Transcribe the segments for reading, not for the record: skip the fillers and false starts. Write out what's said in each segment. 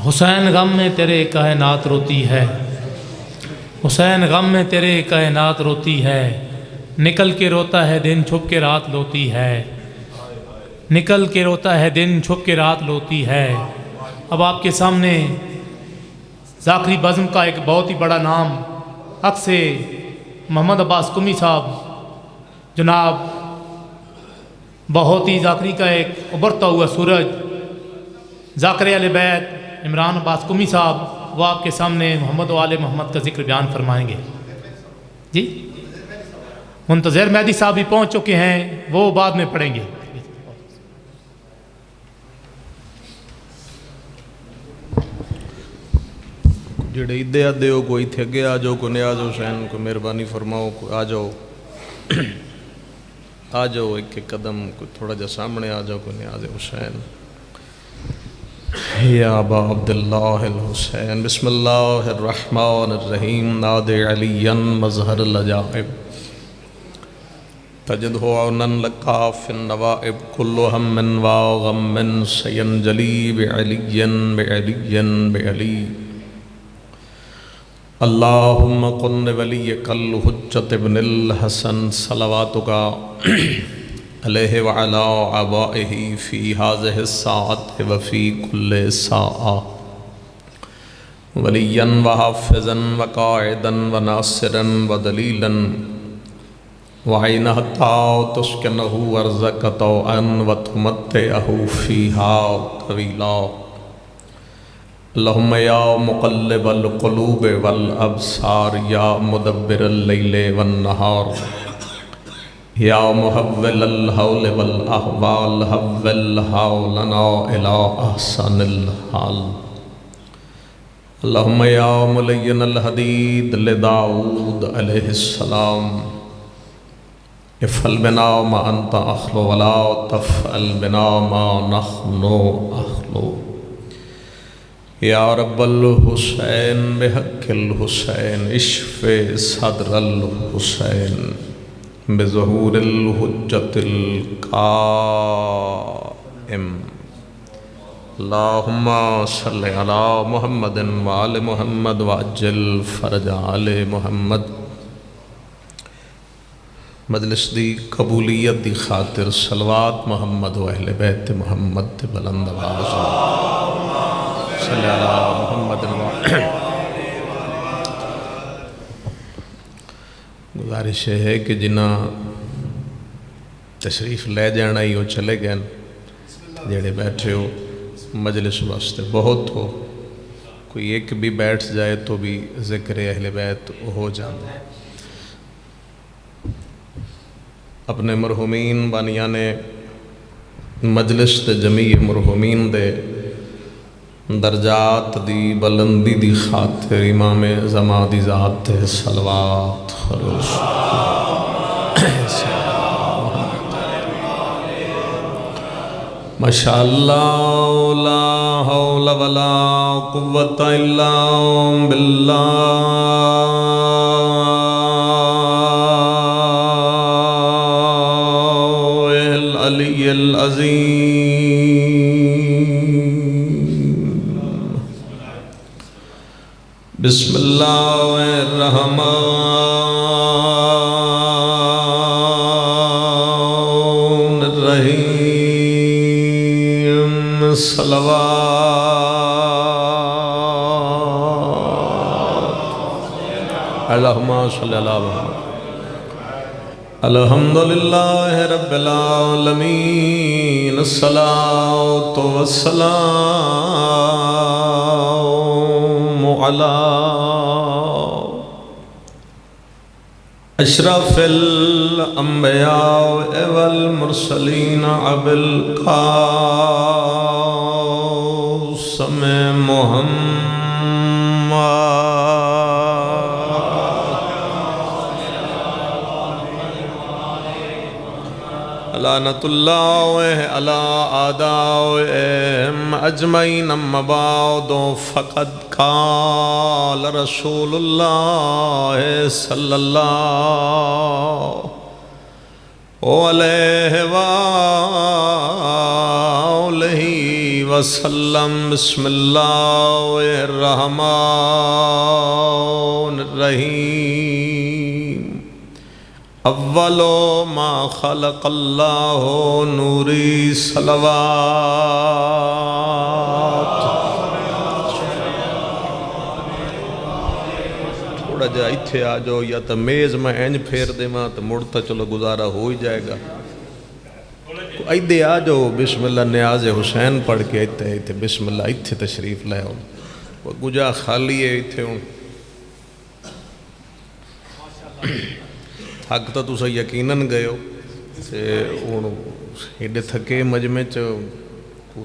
حسین غم میں تیرے کائنات روتی ہے، حسین غم میں تیرے کائنات روتی ہے، نکل کے روتا ہے دن چھپ کے رات لوتی ہے، نکل کے روتا ہے دن چھپ کے رات لوتی ہے۔ اب آپ کے سامنے ذاکری بزم کا ایک بہت ہی بڑا نام عکس محمد عباس قمی صاحب، جناب بہت ہی ذاکری کا ایک ابھرتا ہوا سورج ذاکر اہل بیت عمران عباس قمی صاحب، وہ آپ کے سامنے محمد و آل محمد کا ذکر بیان فرمائیں گے۔ جی منتظر مہدی صاحب بھی پہنچ چکے ہیں، وہ بعد میں پڑھیں گے۔ جڑے ادے آدھے ہو کوئی تھے گے آ جاؤ، کو نیاز حسین کو مہربانی فرماؤ، آ جاؤ آ جاؤ، ایک ایک قدم کوئی تھوڑا جا سامنے آ جاؤ، کو نیاز حسین یا ابا عبداللہ الحسین۔ بسم اللہ الرحمن الرحیم۔ ناد علی مظہر العجائب تجدہ عونا لکا فی النوائب، کل ہم و غم سینجلی بعلی بعلی بعلی۔ اللہم قن ولیک الحجۃ ابن الحسن صلواتک علیہ وعلا آبائہ فی ہذہ الساعۃ وفی کل ساعہ، ولیا وحافظا وقائدا وناصرا ودلیلا وعینہتا تسکنہ ارضک طوعا وتمتعہ فیہا طویلا۔ اللہم یا مقلب القلوب والابصار، یا مدبر اللیل والنہار، یا محول الحول والاحوال، حول حولنا الى احسن الحال۔ اللہم یا ملین الحدید لداؤد علیہ السلام، افعل بنا ما انت اخلو ولا تفعل بنا ما نحن اخلو۔ یا رب الحسین بحق الحسین، اشف صدر الحسین بظہور الحجت القائم۔ اللہم صلی علی محمد وآل محمد وعجل فرج آل محمد۔ مجلس دی قبولیت دی خاطر صلوات محمد و اہل بیت محمد تے بلند آواز صلی علی محمد گزارش ہے کہ جنہ تشریف لے جانا ہی وہ چلے گئے، جڑے بیٹھے ہو مجلس واسطے بہت ہو، کوئی ایک بھی بیٹھ جائے تو بھی ذکر اہل بیت ہو جانا ہے۔ اپنے مرحومین بانیان مجلس تے جمیع مرحومین دے درجات دی بلندی دی خاطر امام زمان دی ذات تے صلوات خروش۔ ماشاءاللہ لا حول ولا قوة الا باللہ العلی العظیم۔ بسم اللہ الرحمن الرحیم۔ صلوات اللہم صلی اللہ علیہ وسلم۔ الحمدللہ رب العالمین، الصلاۃ والسلام علی اشرف الانبیاء والمرسلین ابی القاسم محمد لعنت اللہ علی اعدائہم اجمعین۔ اما بعد فقد قال رسول اللہ صلی اللہ علیہ وآلہ وسلم بسم اللہ الرحمن الرحیم اول ما خلق اللہ نوری صلوات تھوڑا جا اتھے آ جاؤ یا تو میز میں اینج پھیر دے ماں تو مڑتا چلو گزارا ہو ہی جائے گا ایدے آ جاؤ بسم اللہ نیاز حسین پڑھ کے ایتے بسم اللہ ایتھے تشریف لے ہوں وہ گجا خالی ہے ایتھے ہوں تھک تو تُسا یقیناً گئے ہو ایڈے تھکے مجمع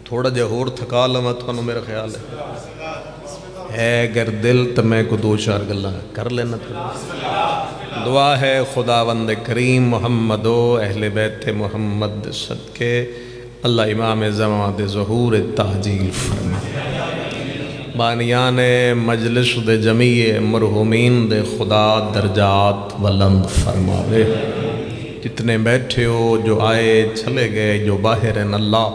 تھوڑا جا ہور تھکا لما تو میرا خیال ہے اگر دل تو میں کو دو چار گلہ کر لینا تھا دعا ہے خداوند کریم محمد و اہل بیت محمد صدقے اللہ امام زمان دے ظہور تحجیل فرمائے بانیان مجلس دے جمیع مرحومین دے خدا درجات بلند فرماوے جتنے بیٹھے ہو جو آئے چلے گئے جو باہر ہیں اللہ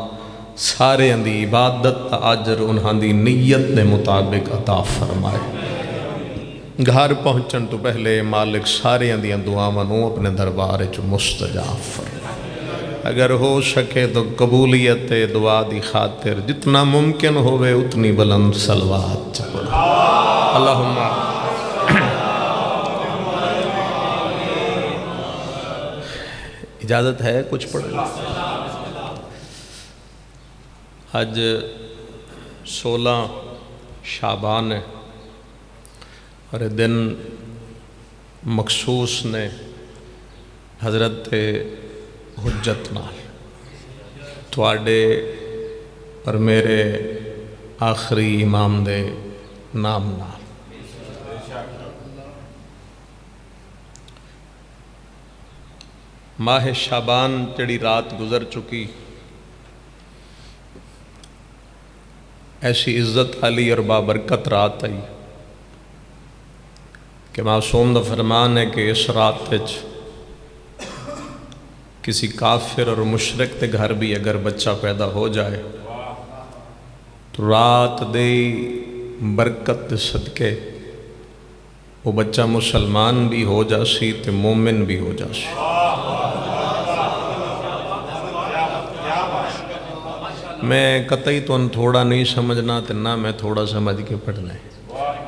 سارے اندی عبادت اجر انہاں دی نیت دے مطابق عطا فرمائے گھر پہنچن تو پہلے مالک سارے اندیاں دعاواں اپنے دربار چ مستجاب فرمائے اگر ہو سکے تو قبولیت دعا دی خاطر جتنا ممکن ہوئے اتنی بلند صلوات چپڑا اللہم اجازت ہے کچھ پڑھیں آج 16 شعبان ہے اور دن مخصوص نے حضرت حجت نال تواڈے اور میرے آخری امام دے نام نال ماہ شعبان جڑی رات گزر چکی ایسی عزت علی اور بابرکت رات آئی کہ معصوم دا فرمان ہے کہ اس رات وچ کسی کافر اور مشرک دے گھر بھی اگر بچہ پیدا ہو جائے تو رات دے برکت صدقے وہ بچہ مسلمان بھی ہو جاسی تے مومن بھی ہو جاسی میں قطعی تو تھوڑا نہیں سمجھنا تے نہ میں تھوڑا سمجھ کے پڑھنا ہے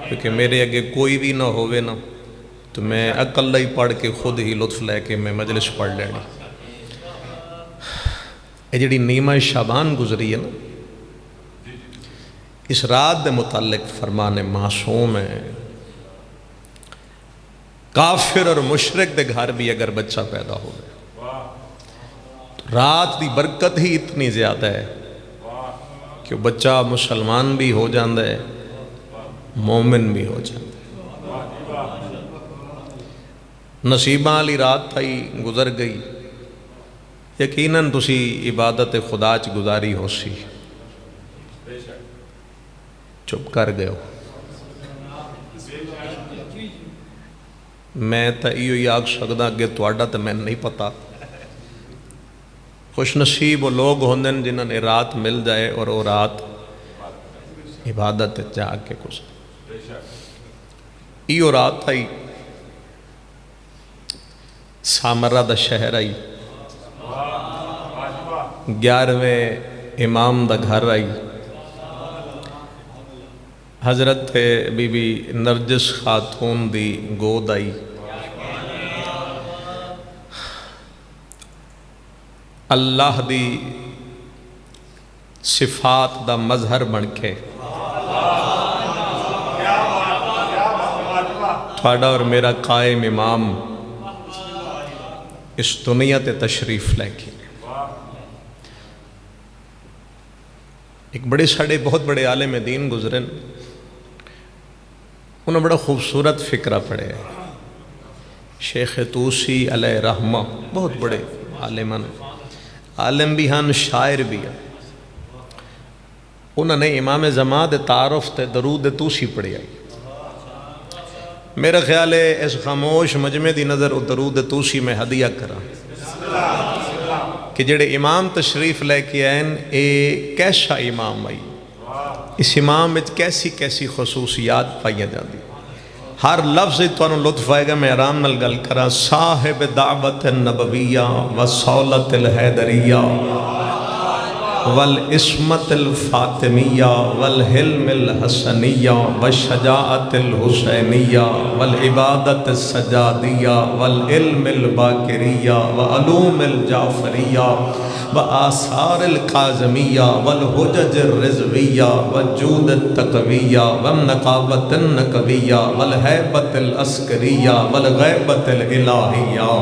کیونکہ میرے اگے کوئی بھی نہ ہوئے نا تو میں اکلہ ہی پڑھ کے خود ہی لطف لے کے میں مجلس پڑھ لینی یہ جڑی نیمہ شعبان گزری ہے نا اس رات دے متعلق فرمان معصوم ہے کافر اور مشرک دے گھر بھی اگر بچہ پیدا ہوئے تو رات دی برکت ہی اتنی زیادہ ہے کہ بچہ مسلمان بھی ہو جاندہ ہے مومن بھی ہو جاندہ ہے نصیبہ علی رات تھائی گزر گئی یقیناً تسی عبادت خدا چ گزاری ہو سی چپ کر گئے ہو میں تا ایو ہی آگ سکتا کہ تواڈا تا میں نہیں پتا خوش نصیب وہ لوگ ہوندن جنہوں نے رات مل جائے اور وہ رات عبادت جا کے گزر ایو رات آئی سامرہ دا شہر آئی 11ویں امام دا گھر آئی حضرت بی بی نرجس خاتون دی گود آئی اللہ دی صفات دا مظہر بن کے تھوڑا اور میرا قائم امام اس دنیا تے تشریف لے کے ایک بڑے ساڑے بہت بڑے عالم دین گزرن انہوں بڑا خوبصورت فکرہ پڑے ہیں شیخ توسی علیہ رحمہ بہت بڑے عالم بھی ہیں شاعر بھی ہیں انہوں نے امام زمان دے تعارف تے درود توسی پڑھی آئی میرا خیال ہے اس خاموش مجمع دی نظر درود توسی میں ہدیہ کرا کہ جڑے امام تشریف لے کے آئیں اے کیسا امام آئی، اس امام میں کیسی کیسی خصوصیات پائیں جاندی، ہر لفظ تو انہوں لطف آئے گا، میں آرام نل گل کرا۔ صاحب دعوت النبویہ و صولت الحیدریہ والعصمت الفاطمیہ والحلم الحسنیہ والشجاعت الحسینیہ والعبادت السجادیہ والعلم الباکریہ وعلوم الجعفریہ وآثار القاظمیہ والحجج الرضویہ والجود التقویہ والنقاوت النقویہ والحیبت العسکریہ والغیبت الالہیہ۔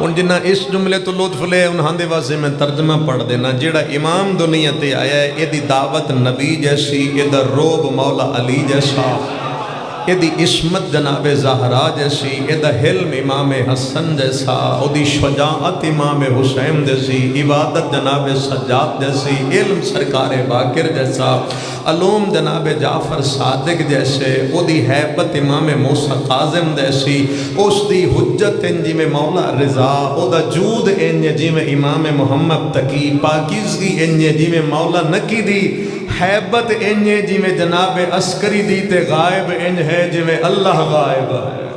ان جنہ اس جملے تو لطف لے انہاں دے واسے میں ترجمہ پڑھ دینا۔ جیڑا امام دنیا تے آیا ہے یہ دی دعوت نبی جیسی، یہ دا روب مولا علی جیسا، یہ دی عصمت جناب زہرا جیسی، یہ دا حلم امام حسن جیسا، وہ دی شجاعت امام حسین جیسی، عبادت جناب سجاد جیسی، علم سرکار باقر جیسا، علوم جناب جعفر صادق جیسے، وہ دی حیبت امام موسیٰ قاظم جیسی، اس دی حجت انجی میں مولا رضا، وہ دا جود انجی جی میں امام محمد تقی، پاکیزگی انجی جی میں مولا نکی دی، حیبت انجی جی میں جناب عسکری دی تے غائب انج ہے جی میں اللہ غائب ہے۔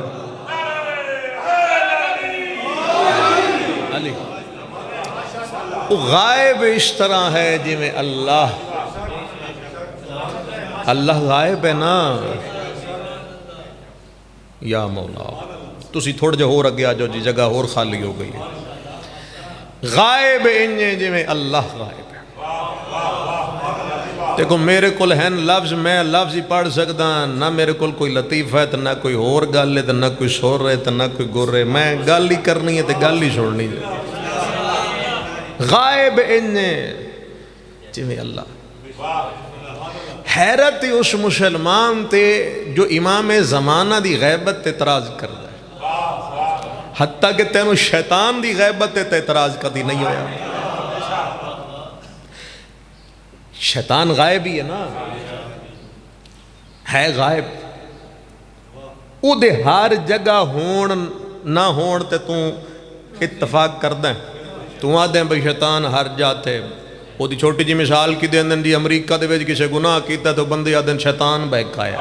علی وہ غائب اس طرح ہے جی میں اللہ غائب ہے نا۔ یا مولا تسی تھوڑ جو ہور اگیا جو جی جگہ ہور خالی ہو گئی ہے، غائب انجی جی میں اللہ غائب ہے۔ دیکھو میرے کل ہیں لفظ، میں لفظ ہی پڑھ سکتا نہ، میرے کل کوئی لطیف ہے تو نہ کوئی اور گل ہے تو نہ کوئی سور رہے تو نہ کوئی گر رہے، میں گل ہی کرنی ہے تو گل ہی چھوڑنی ہے۔ غائب انجے جی میں اللہ۔ حیرت اس مسلمان تے جو امام زمانہ دی غیبت تے اعتراض کر دے، حتیٰ کہ تینوں شیطان دی غیبت تے اعتراض کدی نہیں ہویا۔ شیطان غائب ہی ہے نا، ہے غائب، او دے ہر جگہ ہون نہ ہون تے تو اتفاق کر دیں، تو آدھیں بھئی شیطان ہر جاتے۔ وہ دی چھوٹی جی مثال کی دیں دی امریکہ دے ویج کسے گناہ کیتا تو بندے آدھیں شیطان بہکایا،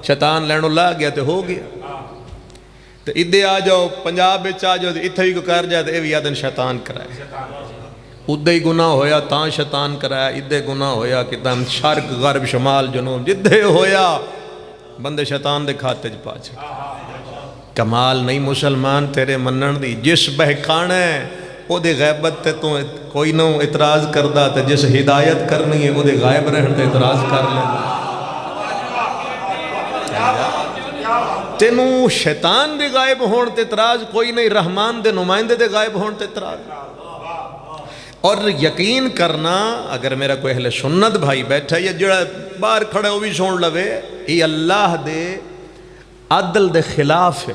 شیطان لین اللہ گیا تے ہو گیا۔ تو ادھے آ جاؤ پنجاب بچ آ جاؤ اتھے ہی کو کر جائے تو اے بھی آدھیں شیطان کرائے، ادھے ہی گناہ ہویا تاں شیطان کرایا، ادھے گناہ ہویا کہ تاں شرق غرب شمال جنوب جدھے ہویا بندے شیطان دے کھاتے پا چھے۔ کمال نہیں مسلمان تیرے منن دی، جس بہکانے او دے غیبت تے تو کوئی نو اعتراض کردہ تے جس ہدایت کرنی ہے او دے غائب رہن تے اعتراض کر لیں۔ تینوں شیطان دے غائب ہون تے اعتراض کوئی نہیں، رحمان دے نمائندے دے غائب ہون تے اعتراض۔ اور یقین کرنا اگر میرا کوئی اہل سنت بھائی بیٹھا یا جڑا باہر کھڑے وہ بھی سن لوے، یہ اللہ دے عدل دے خلاف ہے۔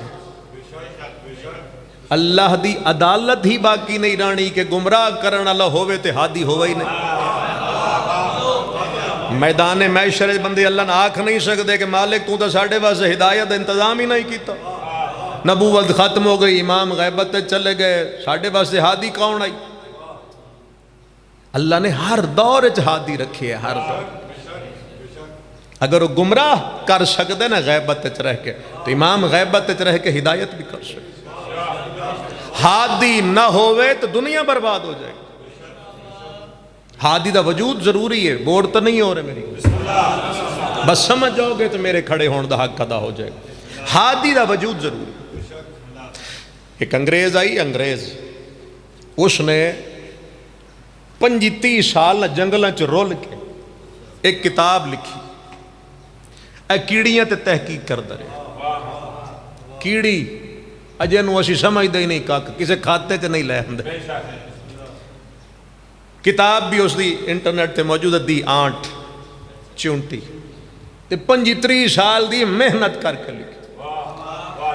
اللہ دی عدالت ہی باقی نہیں رانی کہ گمراہ کرن اللہ ہوئے تے ہادی ہوئے ہی نہیں۔ میدان محشر بندے اللہ نے آنکھ نہیں سکتے کہ مالک تو تا ساڑھے واسے ہدایت انتظام ہی نہیں کیتا، نبوت ختم ہو گئی، امام غیبت چلے گئے، ساڑھے واسے ہادی کون آئی؟ اللہ نے ہر دور ہادی رکھی ہے، ہر دور۔ اگر وہ گمراہ کر سکتے نا غیبت رہ کے تو امام غیبت رہ کے ہدایت بھی کر سکتے۔ ہادی نہ ہوئے تو دنیا برباد ہو جائے گی۔ ہادی دا وجود ضروری ہے، بورڈ تو نہیں ہو رہے میری، بس سمجھ جاؤ گے تو میرے کھڑے ہون دا حق ادا ہو جائے گا۔ ہادی دا وجود ضروری ہے۔ ایک انگریز آئی، انگریز اس نے 25 سال جنگلوں چ رول کے ایک کتاب لکھی، اے کیڑیاں تے تحقیق کر دے رہے۔ کیڑی اجے نو اسی سمجھ دے نہیں کاک کسے کھاتے تے نہیں لے ہندے۔ کتاب بھی اس دی انٹرنیٹ تے موجود ہے، دی آنٹ چونٹی تے 35 سال دی محنت کر کے لکھی۔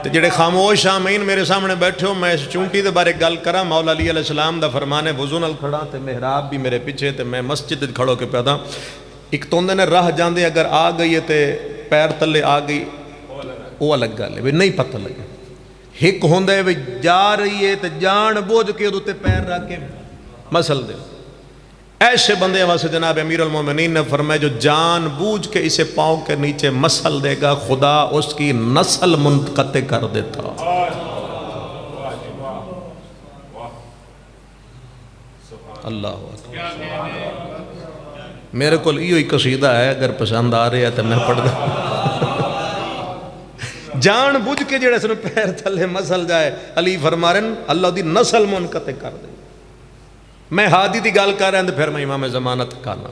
تے جڑے خاموش سامعین میرے سامنے بیٹھے ہو، میں اس چونٹی دے بارے گل کرا۔ مولا علی علیہ السلام دا فرمانے وضو نال کھڑا تے محراب بھی میرے پیچھے تے میں مسجد کھڑو کے پیدا ایک توندے نے راہ جاندے اگر آ گئی ہے تے پیر تلے آ گئی وہ الگ گل ہے، نہیں پتہ لگے۔ ایک ہوندے بھی جا رہی ہے تو جان بوجھ کے ادھے پیر رکھ کے مسل دے. ایسے بندے واسطے جناب امیر المومنین نے فرمایا جو جان بوجھ کے اسے پاؤں کے نیچے مسل دے گا خدا اس کی نسل منقطع کر دیتا. اللہ میرے کو یہ قصیدہ ہے اگر پسند آ رہے ہیں تو میں پڑھ دوں. جان بوجھ کے جڑے سن پیر تھلے مسل جائے علی فرما رہے ہیں اللہ دی نسل منقطع کر دے. میں ہادی دی گال کر رہا ہوں پھر میں امام زمانہ تکانا.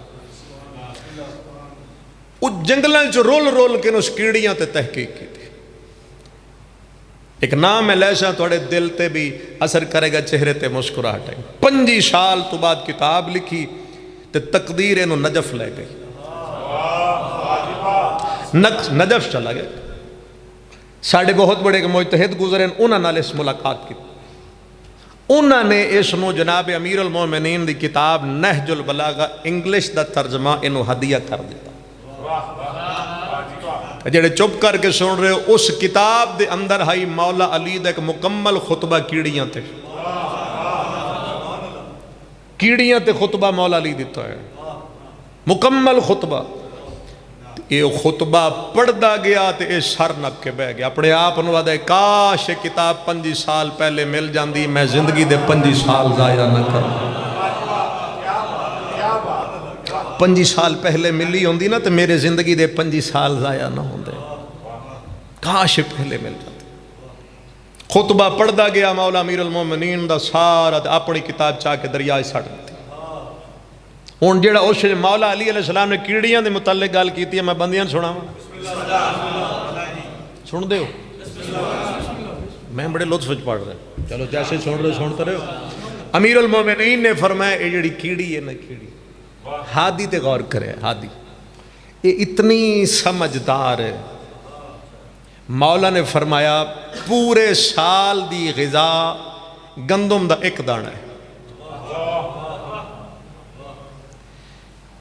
وہ جنگلیں جو رول رول کے اس کیڑیاں تے تحقیق کی تھی. ایک نام ہے لیسا تھوڑے دل تے بھی اثر کرے گا چہرے تے مسکراہٹ ہے. 5 سال تو بعد کتاب لکھی تے تقدیر انہوں نجف لے گئی. نجف چلا گیا. ساڑھے بہت بڑے مجتہد گزرے انہوں نے اس ملاقات کی. انہوں نے اس نو جناب امیر المومنین دی کتاب نہج البلاغہ انگلش دا ترجمہ انہوں ہدیہ کر دیتا. جڑے چپ کر کے سن رہے ہو اس کتاب دے اندر ہائی مولا علی دا ایک مکمل خطبہ کیڑیاں تے. کیڑیاں تے خطبہ مولا علی دیتا ہے مکمل خطبہ. یہ خطبہ پڑھدا گیا تے اے سر نپ کے بہ گیا. اپنے آپ انہوں نے کاش کتاب 5 سال پہلے مل جاندی میں زندگی دے 5 سال ضائع نہ کروں. 5 سال پہلے ملی ہوندی نا تو میرے زندگی دے 5 سال ضائع نہ ہوندے. کاش پہلے مل جاتے. خطبہ پڑھدا گیا مولا امیر المومنین دا سارا اپنی کتاب چاہ کے دریائے سٹ دیتی. ہوں جڑا اس مولا علی علیہ السلام نے کیڑیاں دے متعلق گل کی ہے میں بندیاں سنا سن دے ہو. میں بڑے لطف پڑھ رہا چلو جیسے سن رہے سنتے رہے ہو. امیر المومنین نے فرمایا یہ جڑی کیڑی ہے نا کیڑی ہادی تے غور کرے. ہادی یہ اتنی سمجھدار ہے. مولا نے فرمایا پورے سال دی غذا گندم دا ایک دانہ ہے.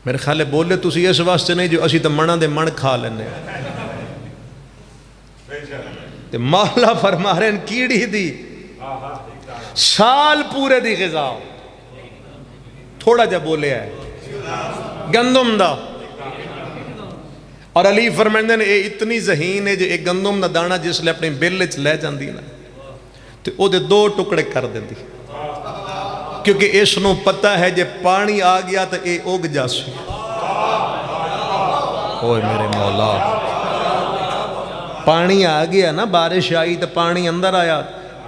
میرے خیال ہے بولے تسی اس واسطے نہیں جو اسی تو منہ دے من کھا لینے. تے مولا فرما رہے ہیں کیڑی دی سال پورے دی غذا تھوڑا جا بولے ہے گندم دا. اور علی فرمائندے نے اے اتنی ذہین ہے جو ایک گندم دا دانہ جس لئے اپنی بل وچ لے جاندی نا تے او دے 2 ٹکڑے کر دیندی کیونکہ اس نو پتہ ہے جے پانی آ گیا تو اے اگ جاسی. اوہ میرے مولا پانی آ گیا نا بارش آئی تو پانی اندر آیا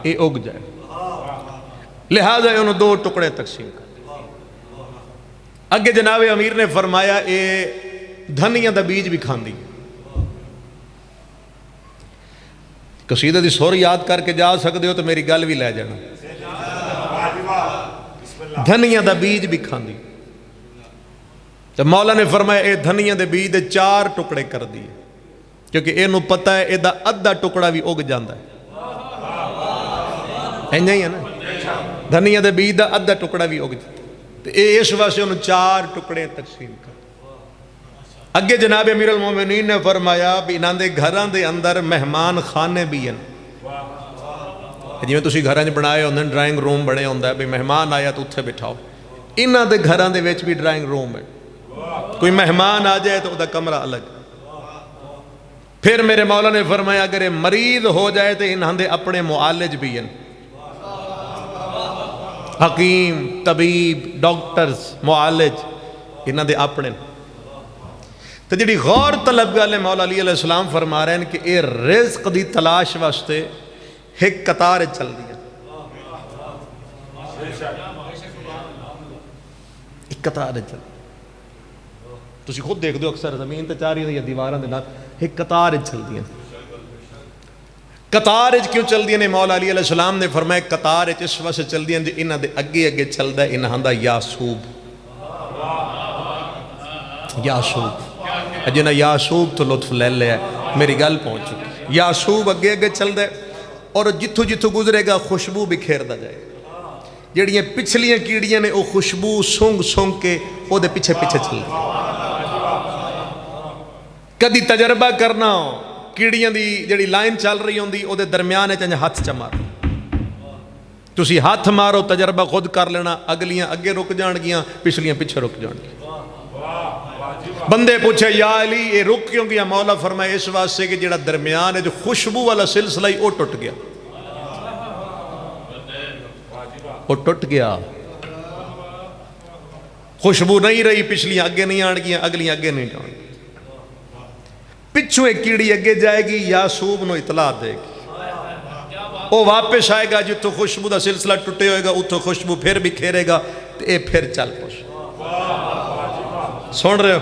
اے اگ جائے. لہذا انہوں 2 ٹکڑے تقسیم کر. اگے جناب امیر نے فرمایا اے دھنیاں دا بیج بھی کھاندی. قصیدہ دی سور یاد کر کے جا سکتے ہو تو میری گل بھی لے جانا. دھنیاں دا بیج بھی کھاندی. تو مولا نے فرمایا اے دھنیاں دے بیج دے 4 ٹکڑے کر دیے کیونکہ اے نو پتہ ہے اے دا ادھا ٹکڑا بھی اگ جاندہ ہے. ایجا ہی ہے نا دھنیاں دے بیج دا ادھا ٹکڑا بھی اگ جاندہ ہے. تو اے اس واسطے انہوں 4 ٹکڑے تقسیم کر. اگے جناب امیر المومنین نے فرمایا بھی انہاں دے گھران دے اندر مہمان خانے بھی ہیں. جی میں تسی گھران بنائے ہوندے ڈرائنگ روم بنے ہوندہ ہے بھی مہمان آیا تو اتھے بٹھاؤ. انہاں دے گھران دے ویچ بھی ڈرائنگ روم ہے. کوئی مہمان آ جائے تو دا کمرہ الگ. پھر میرے مولا نے فرمایا اگر مریض ہو جائے تو انہاں دے اپنے معالج بھی ہیں. حکیم طبیب ڈاکٹرز معالج انہاں دے اپنے. تو جڑی غور طلب گالے مولا علی علیہ السلام فرما رہے ہیں کہ اے رزق دی تلاش واسطے ایک قطار چل دیا. ایک قطار چل تسی خود دیکھ دو اکثر زمین تے چاری یا دیواراں دے نال ایک قطار چل دیا. قطار کیوں چل دیا نے مولا علی علیہ السلام نے فرمایا قطار اس واسطے چل دیا جو انہاں دے اگے اگے چلدا ہے انہاں دا یاسوب. یاسوب جنہ یاسوب تو لطف لے لیا میری گل پہنچ چکی. یاسوب اگے اگے چل دے اور جتھو جتھو گزرے گا خوشبو بکھیر دا جائے. جڑیاں پچھلیاں کیڑیاں نے او خوشبو سونگ سونگ کے او دے پیچھے پیچھے چل دے. کدی تجربہ کرنا ਕੀੜੀਆਂ ਦੀ ਜਿਹੜੀ ਲਾਈਨ ਚੱਲ ਰਹੀ ਹੁੰਦੀ ਉਹਦੇ ਦਰਮਿਆਨ ਚ ਹੱਥ ਚ ਮਾਰੋ, ਤੁਸੀਂ ਹੱਥ ਮਾਰੋ, ਤਜਰਬਾ ਖੁਦ ਕਰ ਲੈਣਾ, ਅਗਲੀਆਂ ਅੱਗੇ ਰੁਕ ਜਾਣਗੀਆਂ, ਪਿਛਲੀਆਂ ਪਿੱਛੇ ਰੁਕ ਜਾਣਗੀਆਂ। ਬੰਦੇ ਪੁੱਛੇ ਯਾ ਅਲੀ ਇਹ ਰੁਕ ਕਿਉਂ ਗਿਆ? ਮੌਲਾ ਫਰਮਾਏ ਇਸ ਵਾਸਤੇ ਕਿ ਜਿਹੜਾ ਦਰਮਿਆਨ ਹੈ ਜੋ ਖੁਸ਼ਬੂ ਵਾਲਾ ਸਿਲਸਿਲਾ ਹੀ ਉਹ ਟੁੱਟ ਗਿਆ, ਉਹ ਟੁੱਟ ਗਿਆ, ਖੁਸ਼ਬੂ ਨਹੀਂ ਰਹੀ, ਪਿਛਲੀਆਂ ਅੱਗੇ ਨਹੀਂ ਆਣਗੀਆਂ, ਅਗਲੀਆਂ ਅੱਗੇ ਨਹੀਂ ਜਾਣਗੀਆਂ। ਪਿੱਛੋਂ ਇੱਕ ਕੀੜੀ ਅੱਗੇ ਜਾਏਗੀ, ਯਾਸੂਬ ਨੂੰ ਇਤਲਾ ਦੇਗੀ, ਉਹ ਵਾਪਸ ਆਏਗਾ, ਜਿੱਥੋਂ ਖੁਸ਼ਬੂ ਦਾ ਸਿਲਸਿਲਾ ਟੁੱਟੇ ਹੋਏਗਾ ਉੱਥੋਂ ਖੁਸ਼ਬੂ ਫਿਰ ਬਿਖੇਰੇਗਾ ਤੇ ਇਹ ਫਿਰ ਚੱਲ ਪੁੱਛ। ਸੁਣ ਰਹੇ ਹੋ?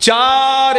4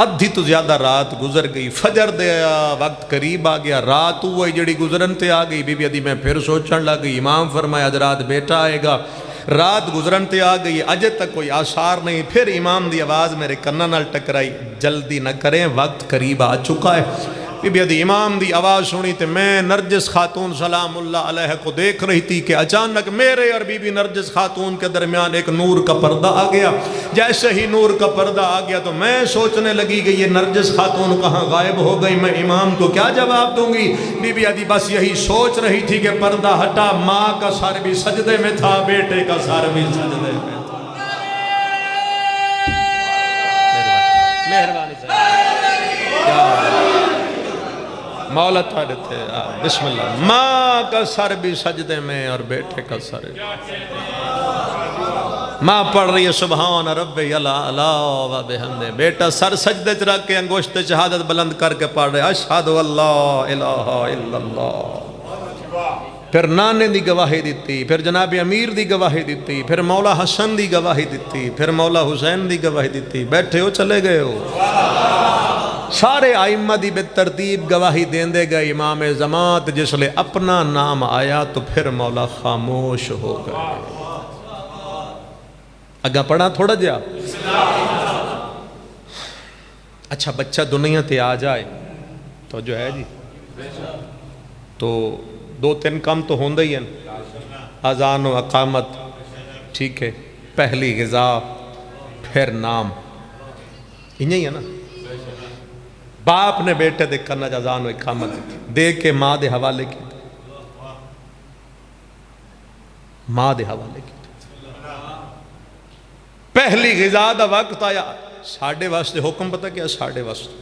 ادھی تو زیادہ رات گزر گئی، فجر دیا وقت قریب آ گیا، رات ہوئی جڑی گزرن تے آ گئی، بی بی ادھی میں پھر سوچن لگ گئی، امام فرمایا اج رات بیٹا آئے گا، رات گزرن تے آ گئی، اجے تک کوئی آثار نہیں، پھر امام دی آواز میرے کناں نال ٹکرائی، جلدی نہ کریں وقت قریب آ چکا ہے۔ بی بی ادھی امام دی آواز سنی تے میں نرجس خاتون سلام اللہ علیہ کو دیکھ رہی تھی کہ اچانک میرے اور بی بی نرجس خاتون کے درمیان ایک نور کا پردہ آ گیا۔ جیسے ہی نور کا پردہ آ گیا تو میں سوچنے لگی کہ یہ نرجس خاتون کہاں غائب ہو گئی، میں امام کو کیا جواب دوں گی؟ بی بی ادھی بس یہی سوچ رہی تھی کہ پردہ ہٹا، ماں کا سر بھی سجدے میں تھا، بیٹے کا سر بھی سجدے میں تھا۔ مہربانی مولا تھاڑے تھے، بسم اللہ، ماں کا سر بھی سجدے میں اور بیٹے کا سر بھی۔ ماں پڑھ رہی ہے سبحان ربی الاعلی و بحمدہ، بیٹا سر سجدے چ رکھ کے انگشت شہادت بلند کر کے پڑھ رہے اشہد اللہ الہ الا اللہ۔ پھر نانے دی گواہی دیتی، پھر جناب امیر دی گواہی دیتی، پھر مولا حسن دی گواہی دیتی، پھر مولا حسین دی گواہی دیتی۔ بیٹھے ہو چلے گئے ہو؟ سارے آئمہ دی بے ترتیب گواہی دین دے گئے، امام زمانت جس لئے اپنا نام آیا تو پھر مولا خاموش ہو گئے۔ اگا پڑھا تھوڑا جا۔ اچھا بچہ دنیا تے آ جائے تو جو ہے جی تو دو تین کام تو ہوندے ہی ہیں، اذان و اقامت، ٹھیک ہے، پہلی غذا، پھر نام، انہی ہے نا۔ باپ نے بیٹے دے کرنا اذان و اقامت دے کے ماں دے حوالے کی، ماں دے حوالے کی۔ پہلی غذا دا وقت آیا، ساڑھے واسطے حکم پتہ کیا؟ ساڑھے واسطے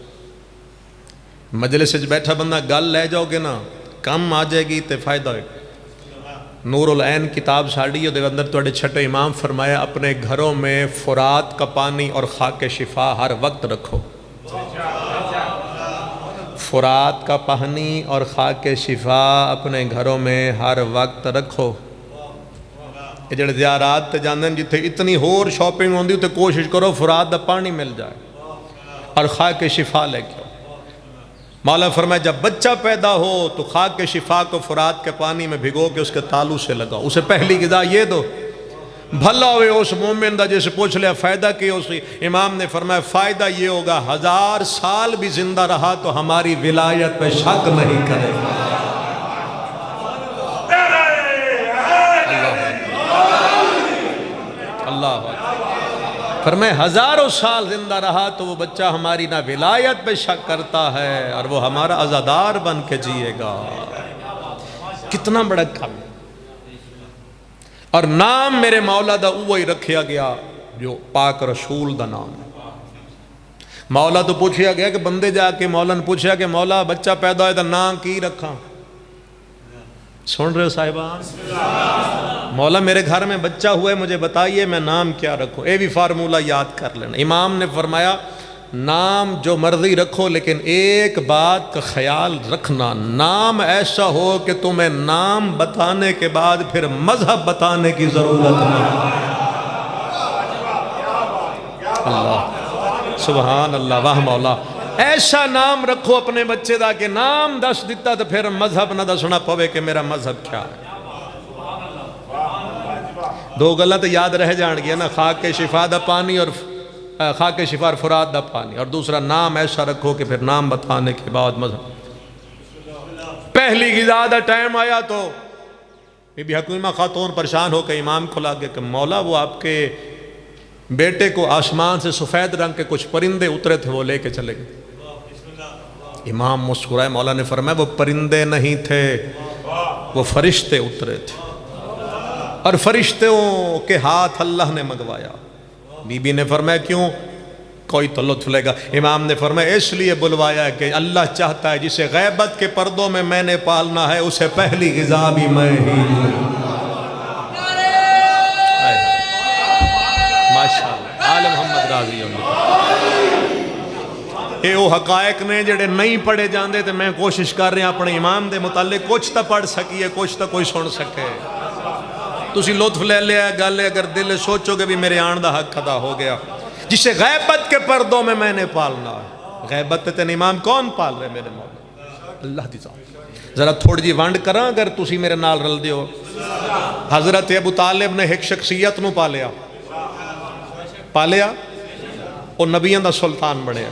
مجلس سے بیٹھا بندہ گل لے جاؤ گے نا کم آ جائے گی تے فائدہ ہوئے۔ نور العین کتاب ساڑھی ہے، دے اندر توڑے چھٹے امام فرمایا اپنے گھروں میں فرات کا پانی اور خاک شفا ہر وقت رکھو۔ فرات کا پانی اور خاک شفا اپنے گھروں میں ہر وقت رکھو۔ یہ جڑے زیارات تے جاندے ہیں جتھے اتنی ہور شاپنگ ہوندی تے کوشش کرو فرات دا پانی مل جائے اور خاک شفا لے کے۔ مولا فرمایا جب بچہ پیدا ہو تو خاک شفا کو فرات کے پانی میں بھگو کے اس کے تالو سے لگاؤ، اسے پہلی غذا یہ دو۔ بھلا ہوئے اس مومن دا جیسے پوچھ لیا فائدہ کی اسی، امام نے فرمایا فائدہ یہ ہوگا 1000 سال بھی زندہ رہا تو ہماری ولایت پہ شک نہیں کرے گا۔ اللہ فرمائے 1000 سال زندہ رہا تو وہ بچہ ہماری نہ ولایت پہ شک کرتا ہے اور وہ ہمارا عزادار بن کے جیے گا۔ کتنا بڑا کام۔ اور نام میرے مولا دا وہی رکھیا گیا جو پاک رسول دا نام ہے۔ مولا تو پوچھیا گیا کہ بندے جا کے مولا نے پوچھیا کہ مولا بچہ پیدا ہوئے دا نام کی رکھا؟ سن رہے ہو صاحبان؟ مولا میرے گھر میں بچہ ہوئے مجھے بتائیے میں نام کیا رکھوں؟ اے بھی فارمولہ یاد کر لینا۔ امام نے فرمایا نام جو مرضی رکھو لیکن ایک بات کا خیال رکھنا، نام ایسا ہو کہ تمہیں نام بتانے کے بعد پھر مذہب بتانے کی ضرورت نہیں۔ اللہ سبحان اللہ، واہ مولا، ایسا نام رکھو اپنے بچے دا کہ نام دس دیتا تو پھر مذہب نہ دسنا پوے کہ میرا مذہب کیا ہے۔ دو غلط یاد رہ جان گیا نا، خاک شفا دا پانی اور خاک شفا اور فرات دا پانی، اور دوسرا نام ایسا رکھو کہ پھر نام بتانے کے بعد مذہب۔ پہلی غذا دا ٹائم آیا تو بی بی حکیمہ خاتون پریشان ہو کے امام کو لاگے کہ مولا وہ آپ کے بیٹے کو آسمان سے سفید رنگ کے کچھ پرندے اترے تھے وہ لے کے چلے گئے۔ امام مسکرائے، مولا نے فرمایا وہ پرندے نہیں تھے، وہ فرشتے اترے تھے اور فرشتوں کے ہاتھ اللہ نے منگوایا۔ بی بی نے فرمایا کیوں؟ کوئی تو لطف لے گا۔ امام نے فرمایا اس لیے بلوایا ہے کہ اللہ چاہتا ہے جسے غیبت کے پردوں میں نے پالنا ہے اسے پہلی غذا بھی میں ہی دوں۔ ماشاءاللہ آل محمد راضی ہوں۔ اے وہ حقائق نے جڑے نہیں پڑھے جاندے تھے، میں کوشش کر رہے ہیں اپنے امام دے متعلق کچھ تا پڑھ سکیے کچھ تا کوئی سن سکے۔ تسی لطف لے لیا گل، اگر دل سوچو گے بھی میرے آن دا حق ادا ہو گیا۔ جسے غیبت کے پردوں میں نے پالنا ہے. غیبت تین امام کون پال رہے میرے مولا؟ اللہ دی ذات. ذرا تھوڑی جی ونڈ کراں اگر تسی میرے نال رل دیو. حضرت ابو طالب نے ایک شخصیت نو پالیا وہ نبیوں دا سلطان بنیا.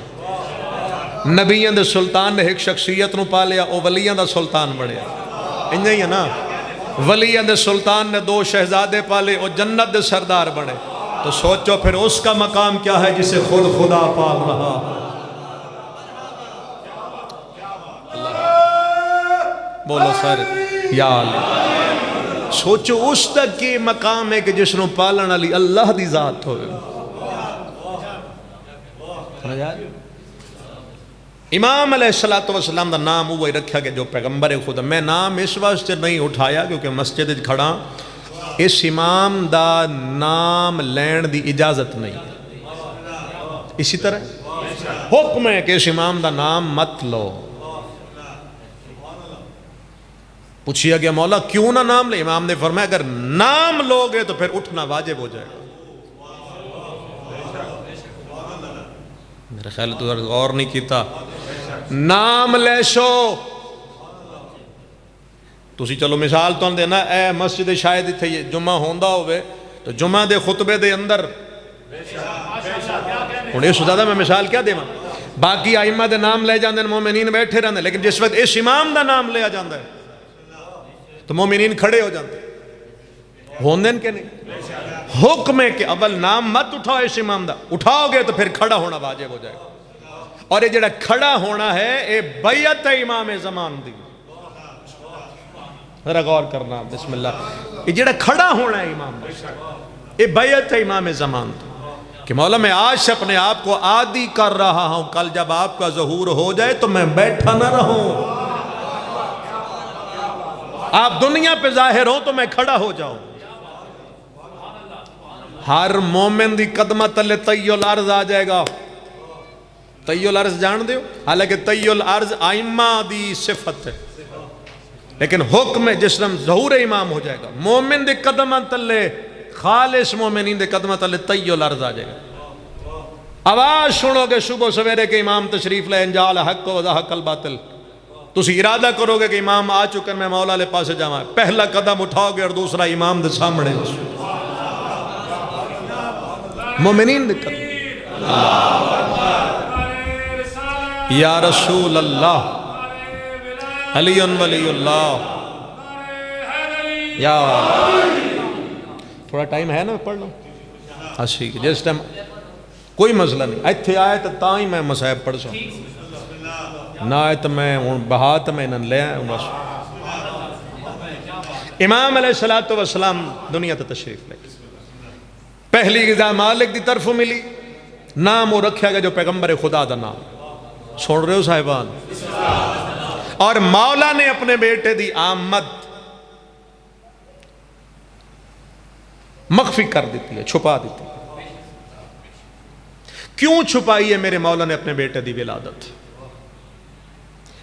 نبیوں دے سلطان نے ایک شخصیت نو پالیا وہ ولیاں دا سلطان بنیا. انجا ہی ہے نا. ولیاں دے سلطان نے 2 شہزادے پالے وہ جنت دے سردار بنے. تو سوچو پھر اس کا مقام کیا ہے جسے خود خدا پال رہا. بولو سر یا اللہ. سوچو اس تک کی مقام ہے کہ جس نو پالن علی اللہ دی ذات ہوئے. امام علیہ السلام دا نام وہی رکھا کہ جو پیغمبر خدا. میں نام اس واسطے نہیں اٹھایا کیونکہ مسجد کھڑا اس امام دا نام لین دی اجازت نہیں. اسی طرح حکم ہے کہ اس امام دا نام مت لو. پوچھیا گیا مولا کیوں نہ نام لے؟ امام نے فرمایا اگر نام لوگے تو پھر اٹھنا واجب ہو جائے گا. میرے خیال تو غور نہیں کیتا. نام لے شو تسی چلو مثال تو دینا اے مسجد شاید تھے جمعہ ہوندہ ہوئے تو جمعہ دے خطبے دے اندر انہیں زیادہ میں مثال کیا دے ماں باقی آئمہ دے نام لے جاندے مومنین بیٹھے رہنے لیکن جس وقت اس امام دا نام لے جاندے تو مومنین کھڑے ہو جاندے ہوندن کے نہیں. حکم ہے کہ اول نام مت اٹھاؤ اس امام دا. اٹھاؤ گے تو پھر کھڑا ہونا واجب ہو جائے گا. اور یہ جڑا کھڑا ہونا ہے یہ بیعت امام زمان دی. ذرا غور کرنا بسم اللہ. یہ جڑا کھڑا ہونا ہے امام دا یہ بیعت امام زمان دی کہ مولا میں آج سے اپنے آپ کو عادی کر رہا ہوں کل جب آپ کا ظہور ہو جائے تو میں بیٹھا نہ رہوں. آپ دنیا پہ ظاہر ہوں تو میں کھڑا ہو جاؤں. ہر مومن دی قدمہ تلے طی الارض آ جائے گا. طی الارض جان دیو حالانکہ طی الارض آئمہ دی صفت ہے لیکن حکم ہے جس نم ظہور امام ہو جائے گا. مومن دی قدمہ تلے خالص مومنین دے قدمہ تلے طی الارض آ جائے گا. آواز سنو گے صبح سویرے کے امام تشریف لے انجال حق و وضحق الباطل. تسی ارادہ کرو گے کہ امام آ چکے میں مولا لے پاسے جاؤں. پہلا قدم اٹھاؤ گے اور دوسرا امام دے سامنے مومنین دے قدم. یا رسول اللہ علی ولی اللہ. یا تھوڑا ٹائم ہے نا پڑھ لوں اچھی جس ٹائم کوئی مسئلہ نہیں. ایتھے آئے تو تاں ہی میں مسائب پڑھ سوں نہ آئے تو میں بہات میں انہوں لے آئے. امام علیہ السلام دنیا تا تشریف لے پہلی غذا مالک دی طرف ملی. نام وہ رکھا گیا جو پیغمبر خدا دا نام. سن رہے ہو صاحبان؟ اور مولا نے اپنے بیٹے دی آمد مخفی کر دیتی ہے چھپا دیتی ہے. کیوں چھپائی ہے میرے مولا نے اپنے بیٹے دی ولادت؟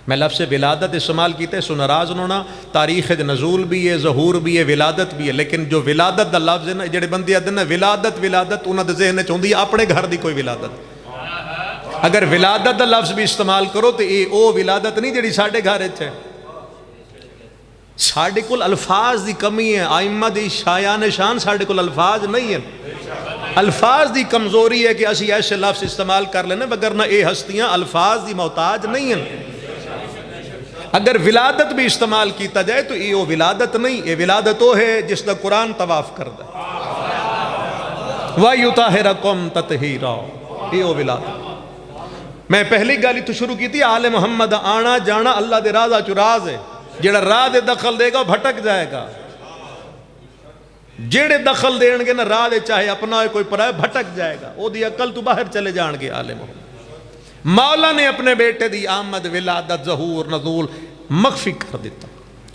میں لفظ ولادت استعمال کیتے سو ناراض ہونا. تاریخ نزول بھی ہے ظہور بھی ہے ولادت بھی ہے لیکن جو ولادت دا لفظ ہے نا جڑے بندے آتے ہیں ولادت انہاں دے ذہن چاہتی ہے اپنے گھر دی کوئی ولادت. اگر ولادت دا لفظ بھی استعمال کرو تو یہ او ولادت نہیں جڑی ساڑھے گھر ہے. ساڑھے کل الفاظ دی کمی ہے. آئمہ دی شایان شان ساڑھے کل الفاظ نہیں ہیں. الفاظ دی کمزوری ہے کہ اسی ایسے لفظ استعمال کر لینے وگرنہ اے ہستیاں الفاظ دی محتاج نہیں ہیں. اگر ولادت بھی استعمال کیتا جائے تو یہ ولادت نہیں. یہ ولادت وہ ہے جس دا قرآن طواف کردہ وَيُطَهِرَكُمْ تَطْهِيرًا. یہ ولادت. میں پہلی گالی تو شروع کی تھی آل محمد آنا جانا اللہ دے راز چراز ہے. جیڑا راہ دے دخل دے گا بھٹک جائے گا. جیڑے دخل دیں گے نا راہ دے چاہے اپنا ہے کوئی پرائے بھٹک جائے گا. وہ دی عقل تو باہر چلے جان گے. آل محمد مولا نے اپنے بیٹے دی آمد ولادت ظہور نزول مخفی کر دیتا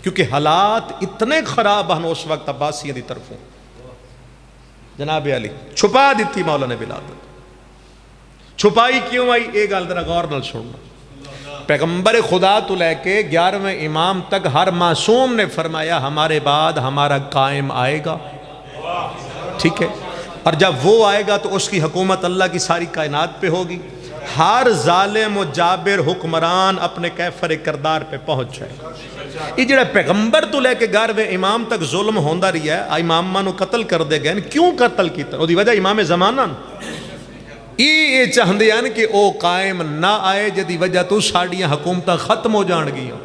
کیونکہ حالات اتنے خراب ہیں اس وقت عباسیہ دی طرفوں. جناب علی چھپا دیتی مولا نے ولادت. چھپائی کیوں آئی اے گل ذرا غور نال سننا. پیغمبر خدا تو لے کے 11ویں امام تک ہر معصوم نے فرمایا ہمارے بعد ہمارا قائم آئے گا. ٹھیک ہے. اور جب وہ آئے گا تو اس کی حکومت اللہ کی ساری کائنات پہ ہوگی. ہر ظالم و جابر حکمران اپنے کیفر کردار پہ پہنچ جائے گا. یہ جڑا پیغمبر تو لے کے گارویں امام تک ظلم ہوندا رہی ہے, اماماں نو قتل کر دے گئے. کیوں قتل کیتا؟ وہ دی وجہ امام زمانہ یہ چاہتے ہیں کہ وہ قائم نہ آئے جدی وجہ تو ساڑیاں حکومتاں ختم ہو جان گیا.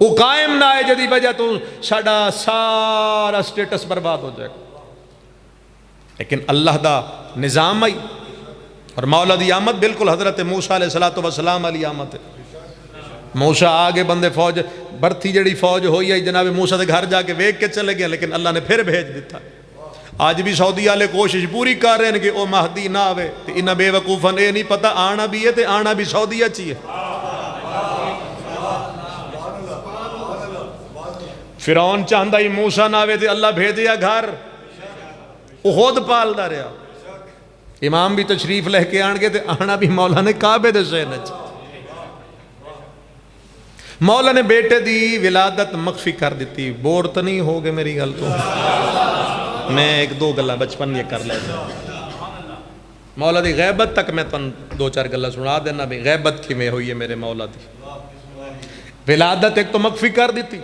وہ قائم نہ آئے جدی وجہ تو ساڑا سارا سٹیٹس برباد ہو جائے گا. لیکن اللہ دا نظام آئی اور مولا دی آمد بالکل حضرت موسیٰ علیہ السلام علی آمد ہے. موسیٰ آگے بندے فوج برتھی جڑی فوج ہوئی ہے جناب موسیٰ دے گھر جا کے ویک کے چلے گئے, لیکن اللہ نے پھر بھیج دیتا. آج بھی سعودی والے کوشش پوری کر رہے ہیں کہ وہ مہدی نہ آوے. تو انہاں بے وقوفاں یہ نہیں پتا آنا بھی ہے تو آنا بھی سعودیہ چاہیے. فرعون چاہتا ہی موسیٰ نہ آوے تو اللہ بھیجیا گھر, وہ خود پالدا رہا. امام بھی تشریف لے کے آن گے تو آنا بھی مولا نے کعبے دے سین وچ. مولا نے بیٹے دی ولادت مخفی کر دیتی. بور تو نہیں ہو گئے میری گل تو؟ میں ایک دو گلاں بچپن یہ کر لیتا. مولا دی غیبت تک میں تن دو چار گلاں سنا دینا بھی غیبت کی میں ہوئی ہے میرے مولا دی. ولادت ایک تو مخفی کر دیتی.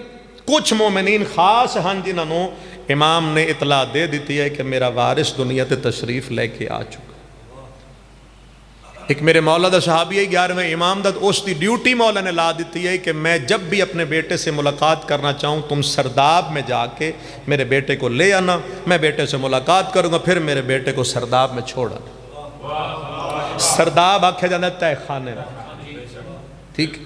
کچھ مومنین خاص ہاں جنہوں نے امام نے اطلاع دے دیتی ہے کہ میرا وارث دنیا تے تشریف لے کے آ چکا. ایک میرے مولا دا صحابی ہے 11ویں امام دا, اس دی ڈیوٹی مولا نے لا دیتی ہے کہ میں جب بھی اپنے بیٹے سے ملاقات کرنا چاہوں تم سرداب میں جا کے میرے بیٹے کو لے آنا, میں بیٹے سے ملاقات کروں گا, پھر میرے بیٹے کو سرداب میں چھوڑا. سرداب آکھے جانا تہ خانے میں. ٹھیک.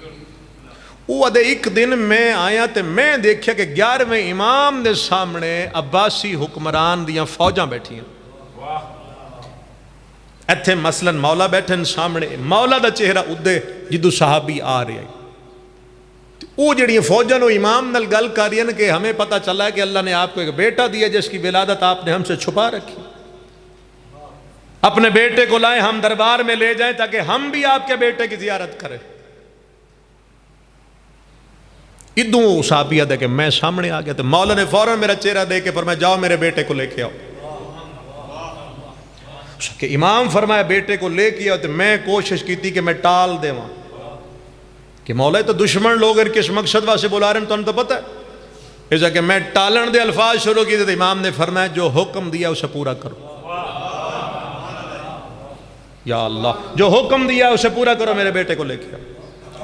وہ ادھے ایک دن میں آیا تے میں دیکھیا کہ 11ویں امام دے سامنے عباسی حکمران دیاں فوجاں بیٹھی ہیں. ایتھے مثلا مولا بیٹھن سامنے, مولا دا چہرہ ادھے جدو صحابی آ رہے ہیں. وہ جڑی فوجاں نو امام نل گل کر رہی ہیں کہ ہمیں پتہ چلا ہے کہ اللہ نے آپ کو ایک بیٹا دیا جس کی ولادت آپ نے ہم سے چھپا رکھی. اپنے بیٹے کو لائیں, ہم دربار میں لے جائیں تاکہ ہم بھی آپ کے بیٹے کی زیارت کریں. ادوں صحابیہ دے کہ میں سامنے آ گیا تو مولا نے فوراً میرا چہرہ دے کے فرمایا جاؤ میرے بیٹے کو لے کے آؤ. کہ امام فرمایا بیٹے کو لے کے آؤ. تو میں کوشش کی تھی کہ میں ٹال دے وہاں کہ مولا تو دشمن لوگ کس مقصد واسے بلا رہے ہیں تو پتہ ہے. اس کہ میں ٹالن دے الفاظ شروع کی تھے. امام نے فرمایا جو حکم دیا اسے پورا کرو. یا اللہ, جو حکم دیا اسے پورا کرو, میرے بیٹے کو لے کے آؤ.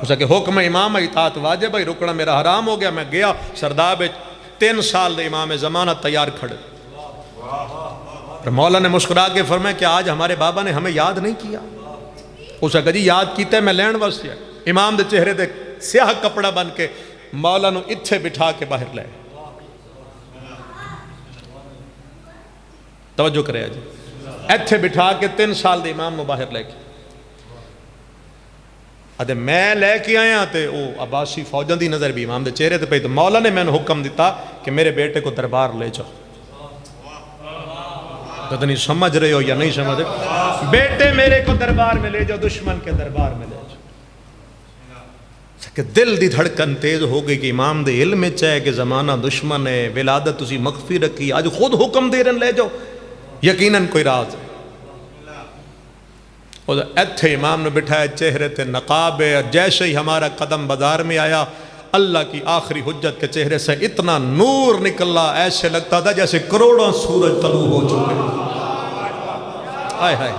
اسے کہ حکم امام اطاعت واجب ہے, رکنا میرا حرام ہو گیا. میں گیا سرداب 3 سال دے امام زمانہ تیار کھڑے. مولا نے مسکرا کے فرمایا کہ آج ہمارے بابا نے ہمیں یاد نہیں کیا. اسے کہ جی یاد کیتا ہے, میں لین واسطے. امام دے چہرے دے سیاہ کپڑا بن کے مولا نو اتھے بٹھا کے باہر لے. توجہ کرے جی, اتھے بٹھا کے 3 سال دے امام نو باہر لے کے ادھے میں لے کے آیا تے او عباسی فوجاں دی نظر بھی امام دے چہرے تے پئی. تو مولا نے میں نے حکم دیتا کہ میرے بیٹے کو دربار لے جاؤ. پتہ نہیں سمجھ رہے ہو یا نہیں سمجھ رہے. بیٹے میرے کو دربار میں لے جاؤ, دشمن کے دربار میں لے جاؤ. کہ دل دی دھڑکن تیز ہو گئی کہ امام دے علم میں چاہے کہ زمانہ دشمن ہے, ولادت اسی مخفی رکھی, آج خود حکم دے رہے لے جاؤ. یقیناً کوئی راز ہے. اور ایتھے امام نے بٹھایا, چہرے تے نقاب ہے. جیسے ہی ہمارا قدم بازار میں آیا اللہ کی آخری حجت کے چہرے سے اتنا نور نکلا, ایسے لگتا تھا جیسے کروڑوں سورج طلوع ہو چکے. آئے ہائے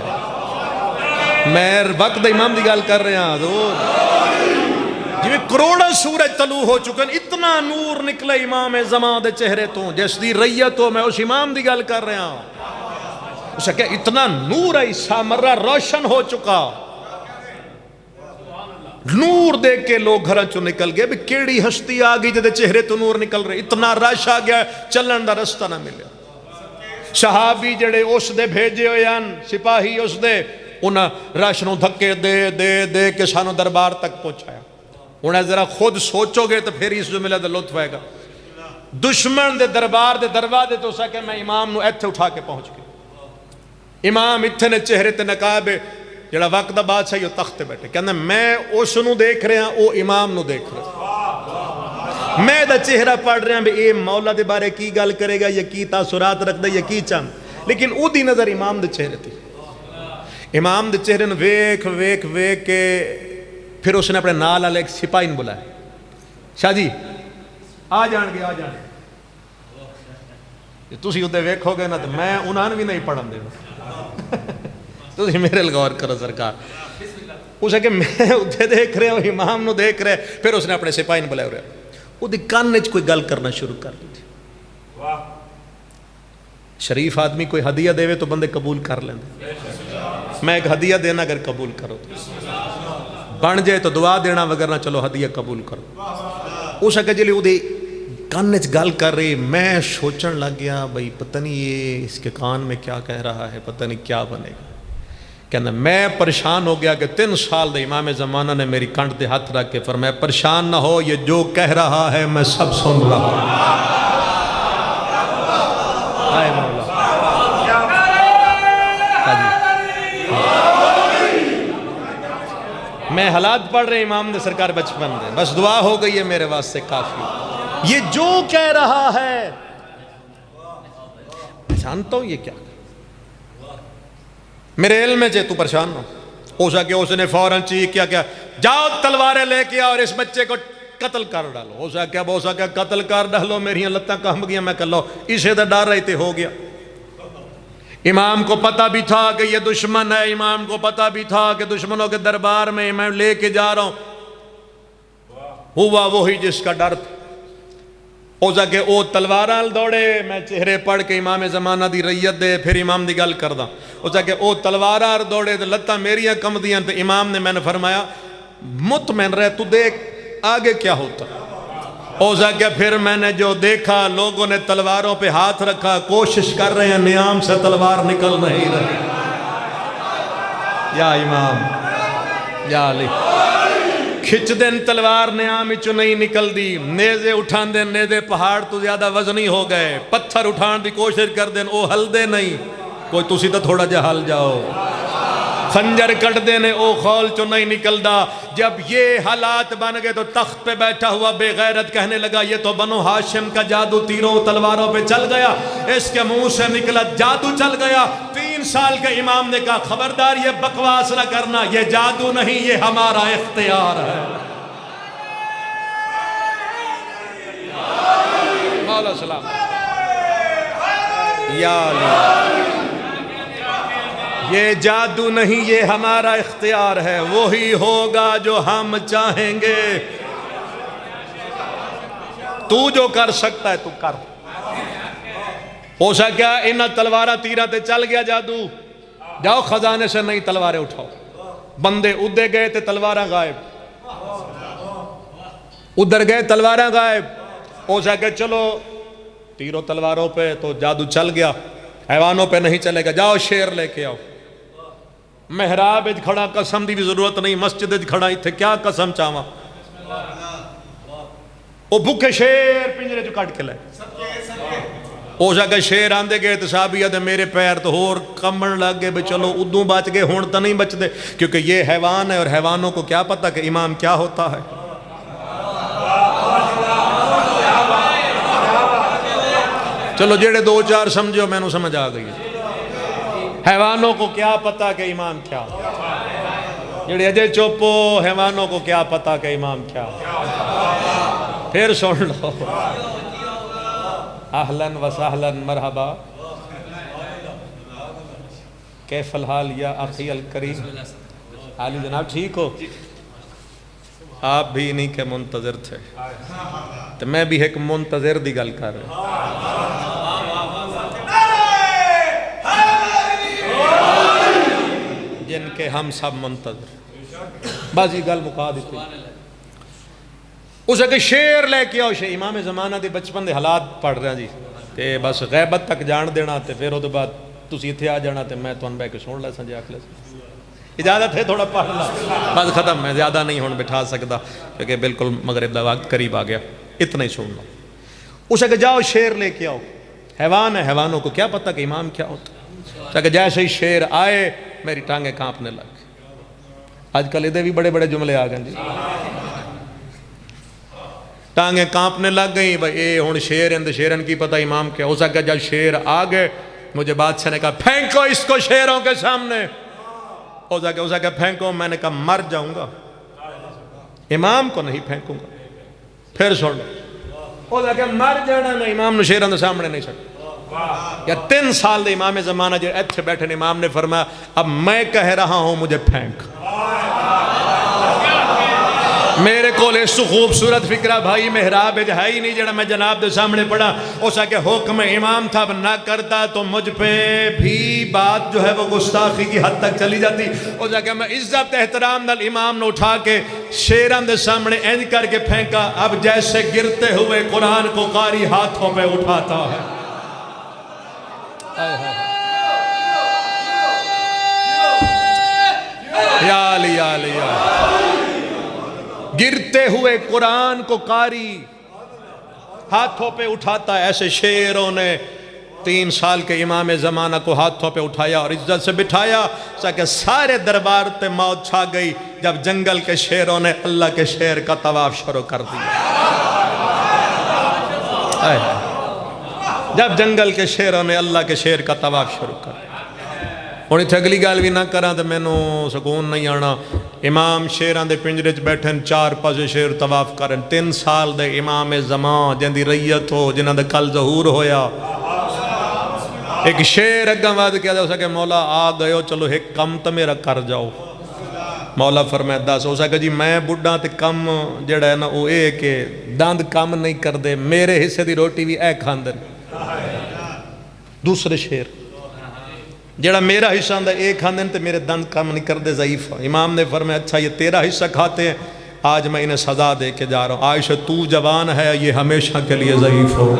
میں وقت امام دی گل کر رہے ہیں جی, کروڑوں سورج طلوع ہو چکے. اتنا نور نکلا امام زمان دے چہرے تو جس دی ریت ہو. میں اس امام دی گل کر رہا ہوں. اسے کہ اتنا نور ہے, سامرہ روشن ہو چکا. نور دیکھ کے لوگ گھروں چوں نکل گئے بھی کیڑی ہستی آ گئی جدے چہرے تو نور نکل رہے. اتنا رش آ گیا چلن دا رستہ نہ ملیا. صحابی جڑے اس دے بھیجے ہوئے ہیں, سپاہی اس دے, انہاں رش نو دھکے دے دے دے کے سانو دربار تک پہنچایا. انہیں ذرا خود سوچو گے تو پھر اس جو ملے تو لطف آئے گا. دشمن دے دربار دے دروازے تو سا کہ میں امام نو ایتھے اٹھا کے پہنچ گیا. امام اتھے نے چہرے تے نقاب جڑا وقت دا بادشاہ یہ تخت بیٹھے. کہنا میں اس نو دیکھ رہے ہیں, او امام نو دیکھ رہے ہیں. میں دا چہرہ پڑھ رہا بھی اے مولا دے بارے کی گل کرے گا، یہ کی تاثرات رکھ دے، یہ کی چند، لیکن او دی نظر امام دے چہرے تھی. امام دے چہرے نو ویکھ ویکھ ویکھ کے پھر اس نے اپنے نال والے ایک سپاہی نوں بلایا، شاہ جی آ جان گے تسی ادھر ویکھو گے نا تو میں انہاں بھی نہیں پڑھن دینا. تسی میرے غور کرو سرکار. اس ہے کہ میں ادھر دیکھ رہے ہوں، امام نو دیکھ رہے. پھر اس نے اپنے سپاہی نوں بلایا، وہ دی کان وچ کوئی گل کرنا شروع کر دی تھی. شریف آدمی کوئی ہدیہ دے تو بندے قبول کر لیں. میں ایک ہدیہ دینا اگر قبول کرو تو بن جائے تو دعا دینا، وگرنہ چلو ہدیہ قبول کرو. اس ہے کہ جلی وہ دی کان وچ گل کر رہی. میں سوچن لگ گیا بھئی پتہ نہیں یہ اس کے کان میں کیا کہہ رہا ہے، پتہ نہیں کیا بنے گا. کہنا میں پریشان ہو گیا کہ 3 سال دے امام زمانہ نے میری کنڈ دے ہاتھ رکھ کے فرمایا پریشان نہ ہو، یہ جو کہہ رہا ہے میں سب سن رہا ہوں. آئے مولا میں حالات پڑھ رہے امام دے سرکار بچپن دے، بس دعا ہو گئی ہے میرے واسطے کافی. یہ جو کہہ رہا ہے جانتا ہوں یہ کیا، میرے علم میں تو پریشان ہو. ہو سکے اس نے فوراً چیخ کیا جاؤ تلواریں لے کے اور اس بچے کو قتل کر ڈالو. ہو سکے قتل کر ڈالو، میری لتاں کہم گیا. میں کہہ لو اسے تو ڈر رہے تھے، ہو گیا. امام کو پتہ بھی تھا کہ یہ دشمن ہے، امام کو پتہ بھی تھا کہ دشمنوں کے دربار میں میں لے کے جا رہا ہوں. ہوا وہی جس کا ڈر تھا. ہو سکے او تلوارال دوڑے، میں چہرے پڑھ کے امام زمانہ دی ریت دے پھر امام دی گل کردہ. ہو سکے او تلوارال دوڑے تو لتاں میریاں کم دیاں تو امام نے میں نے فرمایا مطمئن رہ، تو دیکھ آگے کیا ہوتا. ہو سکے پھر میں نے جو دیکھا لوگوں نے تلواروں پہ ہاتھ رکھا، کوشش کر رہے ہیں نیام سے تلوار نکل نہیں رہی. یا امام یا علی کھچ دین تلوار نیام چو نہیں نکل دی. نیزے اٹھان دین، نیزے پہاڑ تو زیادہ وزنی ہو گئے. پتھر اٹھان دی کوشش کر دین، او ہل دے نہیں. کوئی تسی تو تھوڑا جا ہل جاؤ. خنجر کٹ دینے او خول چو نہیں نکل دا. جب یہ حالات بن گئے تو تخت پہ بیٹھا ہوا بے غیرت کہنے لگا یہ تو بنو ہاشم کا جادو تیروں تلواروں پہ چل گیا، اس کے منہ سے نکلا جادو چل گیا. 3 سال کے امام نے کہا خبردار یہ بکواس نہ کرنا، یہ جادو نہیں، یہ ہمارا اختیار ہے. مولا سلام یا اللہ، یہ جادو نہیں، یہ ہمارا اختیار ہے. وہی ہوگا جو ہم چاہیں گے. تو جو کر سکتا ہے تو کر. ہو سکیا انہاں تلوارہ تیرہ تے چل گیا جادو، جاؤ خزانے سے نئی تلواریں اٹھاؤ. بندے ادھر گئے تے تلوارہ غائب، ادھر گئے تلوارہ غائب. ہو سکے چلو تیروں تلواروں پہ تو جادو چل گیا، حیوانوں پہ نہیں چلے گا. جاؤ شیر لے کے آؤ. محراب کھڑا قسم دی بھی ضرورت نہیں، مسجد کھڑا تھے کیا قسم چاہواں. وہ بھوکے شیر پنجرے جو کٹ کے لائے. ہو سکے شیر آندے گئے تو صحابیہ دے میرے پیر تو ہور کمبن لگ گئے بھی چلو ادوں بچ گئے، ہون تو نہیں بچ دے، کیونکہ یہ حیوان ہے اور حیوانوں کو کیا پتہ کہ امام کیا ہوتا ہے. چلو جیڑے 2-4 سمجھو میں نو سمجھ آ گئی. حیوانوں کو کیا پتا کہ امام کیا، جڑے اجے چوپو حیوانوں کو کیا پتا کہ امام کیا. پھر سن لو اہلاً و سہلاً مرحبا، کیف الحال یا اخی الکریم. علی جناب ٹھیک ہو؟ آپ بھی نہیں کہ منتظر تھے تو میں بھی ایک منتظر دی گل کر رہا ہوں. جن کے ہم سب منتظر. بس یہ گل مکا دیتی. اسے کہ شیر لے کے آؤ. شیر امام زمانہ دے بچپن دے حالات پڑھ رہے ہیں جی، تے بس غیبت تک جان دینا تے پھر وہ بعد تسی اتھے آ جانا تے میں تو بہ کے سن لے سن جا کے. اجازت ہے تھوڑا پڑھ لا، بس ختم. میں زیادہ نہیں ہون بٹھا سکتا کیونکہ بالکل مغرب دا وقت قریب آ گیا. اتنا ہی سن لو. اسے کہ جاؤ شیر لے کے آؤ. حیوان ہے، حیوانوں کو کیا پتہ کہ امام کیا ہوتا. کہ جیسے ہی شیر آئے میری ٹانگیں کانپنے لگ. آج کل ادھے بھی بڑے بڑے جملے آ گئے جی. ٹانگیں کانپنے لگ گئیں بھائی اے ہن شیرن کی پتہ امام کیا ہو سکتا. جب شیر آ گئے مجھے بادشاہ نے کہا پھینکو اس کو شیروں کے سامنے. ہو سکتا پھینکو. میں نے کہا مر جاؤں گا, امام کو نہیں پھینکوں گا. پھر سن ہو سکتا مر جانا, میں امام نے شیروں کے سامنے نہیں سکتا. یا 3 سال دے امام زمانہ جو ایتھے بیٹھے امام نے فرمایا اب میں کہہ رہا ہوں مجھے پھینک. میرے کو اس خوبصورت فکرہ بھائی محراب ہے ہی نہیں جڑا میں جناب دے سامنے پڑھا. ہو سکے حکم امام تھا نہ کرتا تو مجھ پہ بھی بات جو ہے وہ گستاخی کی حد تک چلی جاتی. ہو سکے میں عزت احترام نال امام نے اٹھا کے شیران دے سامنے اینج کر کے پھینکا. اب جیسے گرتے ہوئے قرآن کو قاری ہاتھوں پہ اٹھاتا ہے. یا علی یا علی یا گرتے ہوئے قرآن کو قاری ہاتھوں پہ اٹھاتا ہے. ایسے شیروں نے 3 سال کے امام زمانہ کو ہاتھوں پہ اٹھایا اور عزت سے بٹھایا. کہ سارے دربار تے موت چھا گئی جب جنگل کے شیروں نے اللہ کے شیر کا طواف شروع کر دیا. جب جنگل کے شیروں نے اللہ کے شیر کا طواف شروع کر دیا. ہوں اتنے اگلی گل بھی نہ کرا تو مینوں سکون نہیں آنا. امام شیران دے پنجرے چ بیٹھن 4 پاسے شیر طواف کرن. 3 سال دے امام زمان جن دی ریت ہو جنہاں دے کل ظہور ہویا. ایک شیر اگاں وعد کیا جا سکے مولا آ گئے ہو چلو ایک کم تو میرا کر جاؤ. مولا فرمائے دس. ہو سکے جی میں بڈھا تے کم جڑا ہے نا وہ اے کہ دند کم نہیں کر دے, میرے حصے دی روٹی بھی اے کھاندن. دوسرے شیر جڑا میرا حصہ اندر ایک کھاندن تے میرے دند کم نہیں کر دے ضعیف. امام نے فرمایا اچھا یہ تیرا حصہ کھاتے ہیں, آج میں انہیں سزا دے کے جا رہا ہوں. عائشہ تو جوان ہے, یہ ہمیشہ کے لیے ضعیف ہو.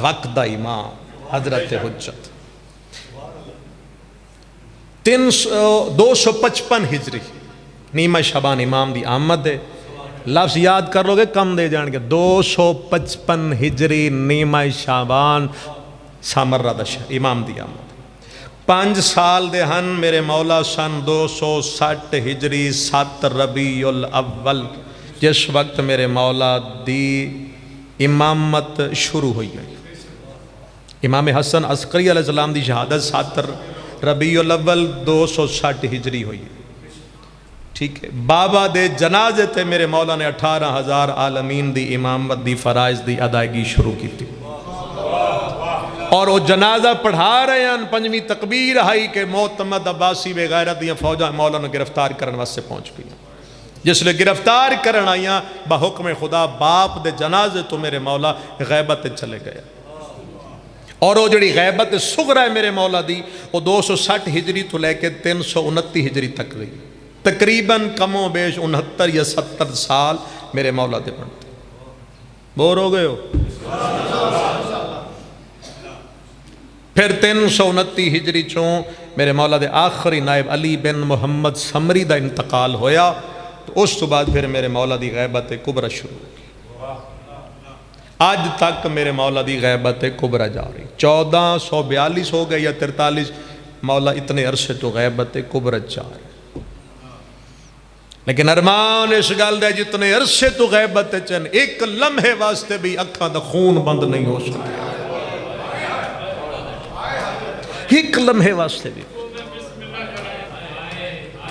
وقت دا امام حضرت حجت 255 ہجری نیمہ شعبان امام دی آمد ہے. لفظ یاد کر لو گے کم دے جان گے. 255 ہجری نیمہ شعبان سامرہ دشہ امام دی آمد. 5 سال دے ہن میرے مولا سن 260 ہجری 7 ربیع الاول جس وقت میرے مولا دی امامت شروع ہوئی ہے. امام حسن عسکری علیہ السلام دی شہادت 7 ربیع الاول 260 ہجری ہوئی ہے. ٹھیک ہے. بابا دے جنازے تے میرے مولا نے 18,000 عالمین دی امامت دی فرائض دی ادائیگی شروع کی تھی. اور وہ جنازہ پڑھا رہے ہیں 5ویں تکبیر آئی کہ معتمد عباسی بے غیرت دیاں فوجاں مولا نے گرفتار کرنے واسطے پہنچ گئی. جس لئے گرفتار کرن آئیاں بحکم خدا باپ دے جنازے تو میرے مولا غیبت چلے گئے. اور وہ جڑی غیبت صغرا ہے میرے مولا دی وہ 260 ہجری تو لے کے 329 ہجری تک گئی. تقریباً کم و بیش 69 یا 70 سال میرے مولا دے بنتے. بور ہو گئے ہو. پھر 329 ہجری چوں میرے مولا دے آخری نائب علی بن محمد سمری دا انتقال ہویا. تو اس تو بعد پھر میرے مولا دی غیبت کبرا شروع ہوگی. آج تک میرے مولا دی غیبت کبرا جا رہی. 1442 ہو گئے یا 43 مولا اتنے عرصے تو غیبت کبرا جا رہی. لیکن ارمان اس گل دے جتنے عرصے تو غیبت چن ایک لمحے واسطے بھی اکھاں دا خون بند نہیں ہو سکتا. ایک لمحے واسطے بھی.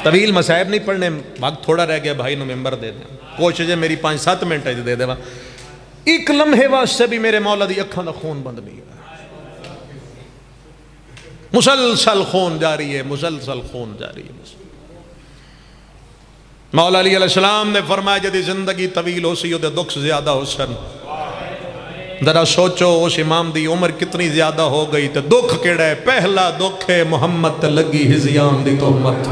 طویل مسائب نہیں پڑھنے, وقت تھوڑا رہ گیا, بھائی نو ممبر دے دیں. کوشش ہے میری 5-7 منٹ ہے دے دے. ایک لمحے واسطے بھی میرے مولا دی اکھاں دا خون بند نہیں ہے. مسلسل خون جاری ہے, مسلسل خون جاری ہے. مولا علی علیہ السلام نے فرمایا جدی زندگی طویل ہو سی ہو دے دکھ زیادہ ہو سن. ذرا سوچو اس امام دی عمر کتنی زیادہ ہو گئی تو دکھ کیڑا ہے. پہلا دکھ ہے محمد تے لگی ہزیان دی تہمت.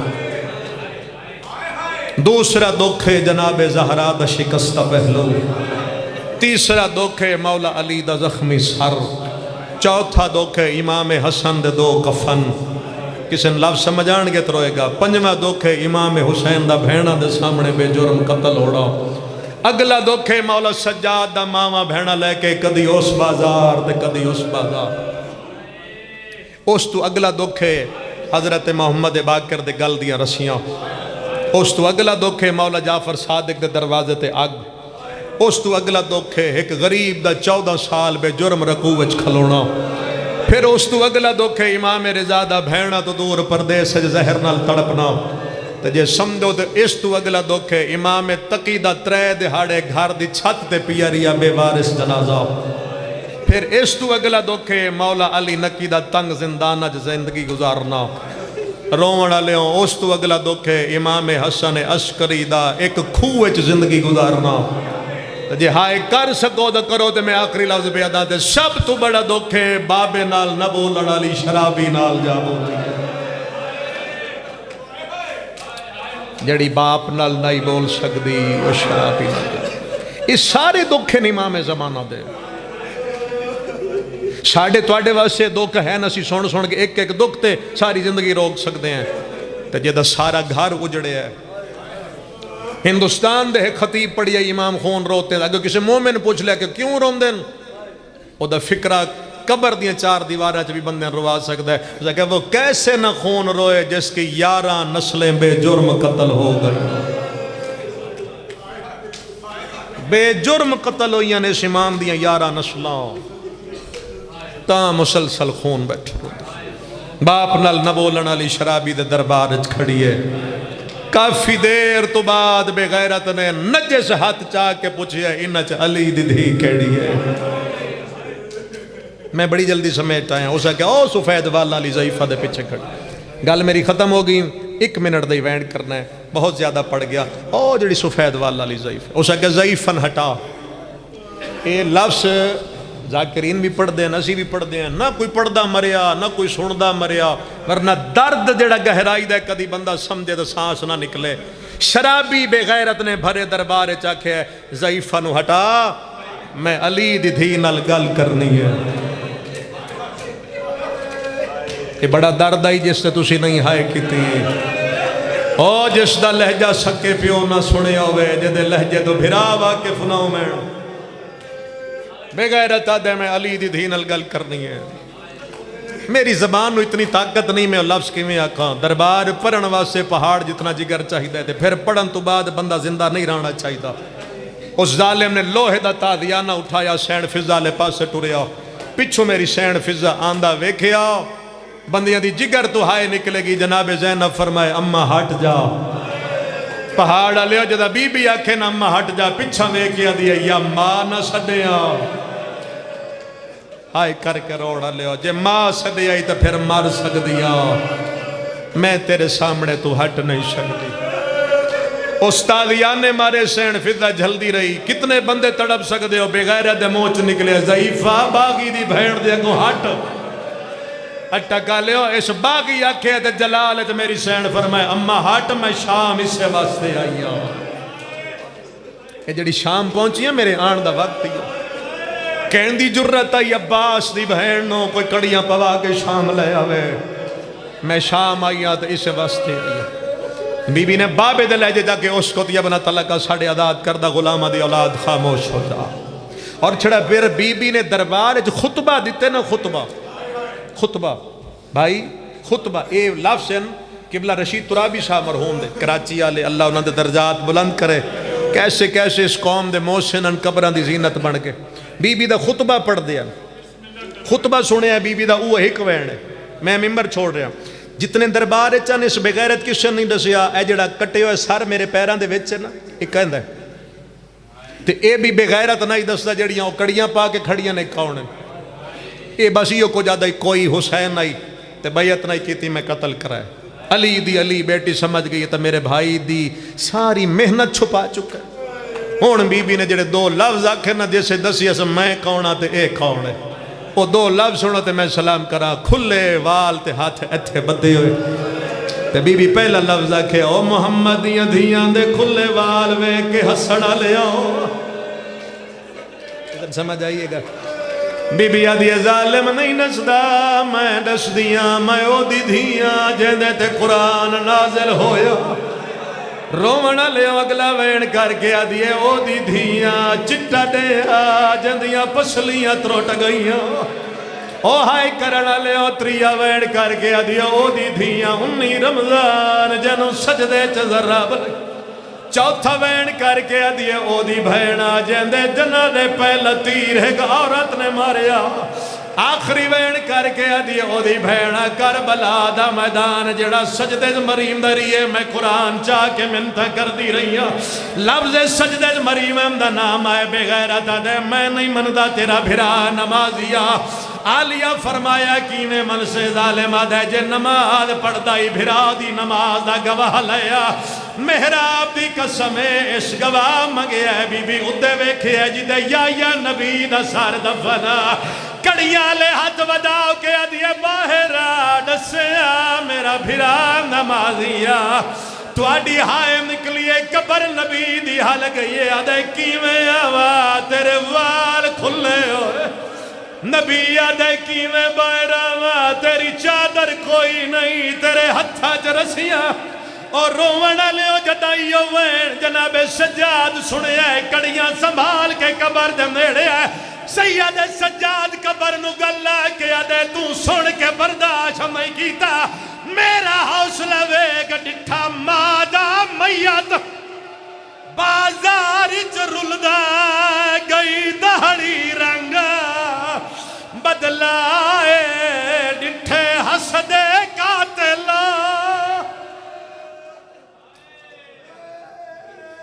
دوسرا دکھ ہے جناب زہرا دا شکستہ پہلو. تیسرا دکھ ہے مولا علی دا زخمی سر. چوتھا دکھ ہے امام حسن دے 2 کفن. کسی نے لفظ سمجھان گے تو روئے گا. 5واں دکھ ہے امام حسین دا بھیڑا دے سامنے بے جرم قتل ہوڑا. اگلا دکھ ہے مولا سجاد دا ماما بھیڑا لے کے کدی اس بازار دے کدی اس بازار. اس تو اگلا دکھ ہے حضرت محمد باقر دے گل دیاں رسیاں. اس تو اگلا دکھ ہے مولا جعفر صادق دے دروازے تے اگ. اس تو اگلا دکھ ہے ایک غریب دا 14 سال بے جرم رکوع وچ کھلونا. پھر اس تو اگلا دکھ ہے امام رضا دا بھیڑا تو دور پردیس زہر نال تڑپنا. تے جے سمجھو تے اس تو اگلا دکھ ہے امام تقی دا 3 دہاڑے گھر دی چھت تے پیا ریا بے وارث جنازہ. پھر اس تو اگلا دکھ ہے مولا علی نقی دا تنگ زندانہ زندگی گزارنا. رومن لیوں اس تو اگلا دکھ ہے امام حسن عسکری دا ایک کھوہ زندگی گزارنا. جے ہائے کر سکو تو کرو تے میں آخری لفظ پہ ادا تے سب تو بڑا دکھ ہے بابے نال نہ بولن والی شرابی نال جا بولی ہے. جڑی باپ نال نہیں بول سکتی وہ شرابی نال. اس سارے دکھ ہیں امام زمانہ دے. ساڑھے توڑے واسے دکھ ہے نا سی سن سن کے ایک ایک دکھ تے ساری زندگی روک سکتے ہیں. تے جے سارا گھر اجڑے ہے. ہندوستان دے خطیب پڑھیا امام خون روتے ہیں. اگر کسی مومن پوچھ لیا کہ کیوں رون دیں او دا فکرہ قبر دیاں 4 دیوارہ بھی بندے روا سکتا ہے. اسے کہ وہ کیسے نہ خون روئے جس کی 11 نسلیں بے جرم قتل ہو گئی. بے جرم قتل ہوئی نے اس امام دیاں 11 نسلوں تا مسلسل خون بیٹھے. باپ نال نہ بولن والی شرابی دے دربار وچ کھڑی ہے. کافی دیر تو بعد بے غیرت نے نجس ہاتھ چاہ کے پوچھیا انچ علی دی دھی کیڑی ہے. میں بڑی جلدی سمیٹا ہے. اسے کہ او سفید والا علی ضعیفہ دے پیچھے کھڑی. گل میری ختم ہو گئی. 1 منٹ دے ایونٹ کرنا ہے. بہت زیادہ پڑ گیا. او جڑی سفید والا علی ضعیف. اسے کہ ضعیفن ہٹا. اے لفظ ذاکرین بھی پڑھ دیں اسی بھی پڑھ دیں. نہ کوئی پڑھدا مریا نہ کوئی سندا مریا. ورنہ درد جڑا گہرائی دا کدی بندہ سمجھے تو سانس نہ نکلے. شرابی بے غیرت نے بھرے دربار چاکھے ضعیفہ نو ہٹا میں علی دی دھی نال گل کرنی ہے. یہ بڑا درد آئی جس سے تسی نہیں ہائے کیتی. او جس دا لہجہ سکے پیو نہ سنے ہوئے جدے لہجے تو بھرا واقف نہ ہو. میں بے غیرت آدھے میں علی دی دھی نال گل کرنی ہے. میری زبان نو اتنی طاقت نہیں میں لفظ کی میں آکھاں. دربار پڑھن واسے پہاڑ جتنا جگر چاہیے تھے. پھر پڑھن تو بعد بندہ زندہ نہیں رہنا چاہیے. اس ظالم نے لوہے دا تادیانہ اٹھایا سینڈ فضا لے پاسے ٹوریا. پچھو میری سینڈ فضا آندہ ویکھیا. بندیاں دی جگر تو ہائے نکلے گی. جناب زینب فرمائے اماں ہٹ جا. پہاڑا لیا جدہ بی بی آکھے نا اماں ہٹ جا. پچھا ویکھیا دیا یا ماں نہ سڈیا. ہائے کر کے روڑا لیا جے ماں سدی آئی تو پھر مر سکدیا. میں تیرے سامنے تو ہٹ نہیں سکتی. استادیانے مارے سین فضا جھلدی رہی. کتنے بندے تڑپ سکتے ہو بے غیرت موچ نکلے. ضعیفہ باغی دی بھیڑ دے کو ہٹ اٹکا لیا. اس باغی آکھے تے جلال تے میری سین فرمائے اماں ہٹ میں شام اس سے واسطے آئی ہوں. یہ جڑی شام پہنچی ہے میرے آن دا وقت ہی کہن دی جرت آئی عباس دی بہنوں کوئی کڑیاں پوا کے شام لے آوے. میں شام آئی تو اس واسطے آئی. بی بی نے بابے دے لہجے جا کے اس کو تیا بنا طلقہ ساڑھے عداد کردہ غلامہ دی اولاد خاموش ہو جا. اور چھڑا پھر بی بی نے دربار خطبہ دیتے نا. خطبہ بھائی خطبہ اے لفظ ہیں. قبلہ رشید ترابی صاحب مرحوم دے کراچی آلے اللہ انہوں دے درجات بلند کرے. کیسے کیسے اس قوم دے محسن ان قبران دی زینت بن کے بی بی دا خطبہ پڑھ دیا. خطبہ سنے ہیں بی بی دا اوہ ایک وین ہے. میں ممبر چھوڑ رہا ہوں. جتنے دربار چاہنے اس بغیرت کس سے نہیں دسیا. اے جڑا کٹے ہوئے سر میرے پیران دے وچ نا ایک کہندہ ہے تے اے بھی بغیرت نہیں دستا جڑیاں کڑیاں پا کے کھڑیاں نہیں کھاؤنے. اے بس یہ کو جادہ کوئی حسین نہیں تے بیعت نہیں کیتی میں قتل کرائے. علی دی علی بیٹی سمجھ گئی تو میرے بھائی دی ساری محنت چھپا چکا ہے. ہون بی بی نے جڑے 2 لفظ آکھے نا جیسے دسی اسے میں کھاؤنا تے اے کھاؤنا ہے. وہ 2 لفظ سنو تے میں سلام کرا. کھلے وال تے ہاتھ ایتھے بدے ہوئے تے بی بی پہلا لفظ آکھے او محمد دیاں دھیاں دے کھلے وال وے کے ہسڑا لے آؤ. سمجھ آئیے گا. بی بی آدھی ظالم نہیں نسدا میں دس دیاں میں او دی دھیاں جیندے تے قرآن نازل ہویا. رومنا لے اگلا وین کر کے آدھی او دی دھیاں چٹا دیا جندیاں پسلیاں تروٹ گئیاں. او ہائے کرنا لے او تریا وین کر کے آدھیا او دی دھیاں 19 رمضان جنو سجدے چ ذرہ بل چوتھا وین کر کے آدھیا او دی بھینا جندے جنہ دے پہلا تیر ایک عورت نے ماریا آخری وین کر کے آدھیا او دی بھینا کربلا دا میدان جڑا سجدے مریم دریے میں قرآن چاہ کے منتہ کر دی رہی ہوں لفظ سجدے مریم دا نام آئے بغیرت دے میں نہیں مندہ تیرا بھرا نمازیا آلیہ فرمایا کینے من سے ظالمہ دے جے نماز پڑھتا ہی بھرا دی نماز دا گواہ لیا محراب دی قسمے اس گواہ مگے ہے بی بی ادھے ویکھے ہے جی دے یا نبی دا سار دفنا کڑیاں لے ہاتھ وداؤ کے ادھے باہر ڈسیا میرا بھرا نمازیا تو آڈی ہائے نکلیے قبر نبی دی حال گئی آدھے کیویں آوا تیرے وال کھلے ہوئے نبی آدھے کیویں باہر آوا تیری چادر کوئی نہیں تیرے ہتھا جرسیاں اور رونا لے او جدائیو وین جناب سجاد سنے آئے کڑیاں سنبھال کے قبر دے نیڑے آئے سید سجاد قبر نو گلہ کے آدھے تو سن کے برداشت نہیں کیتا میرا حوصلہ ویگ ڈٹھا مادہ میت بازار رلدہ گئی دہڑی رنگا بدلائے ڈٹھے حسدے قاتلہ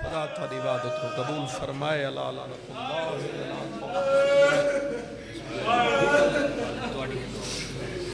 خدا تھا عبادت کو قبول فرمائے اللہ لعنت اللہ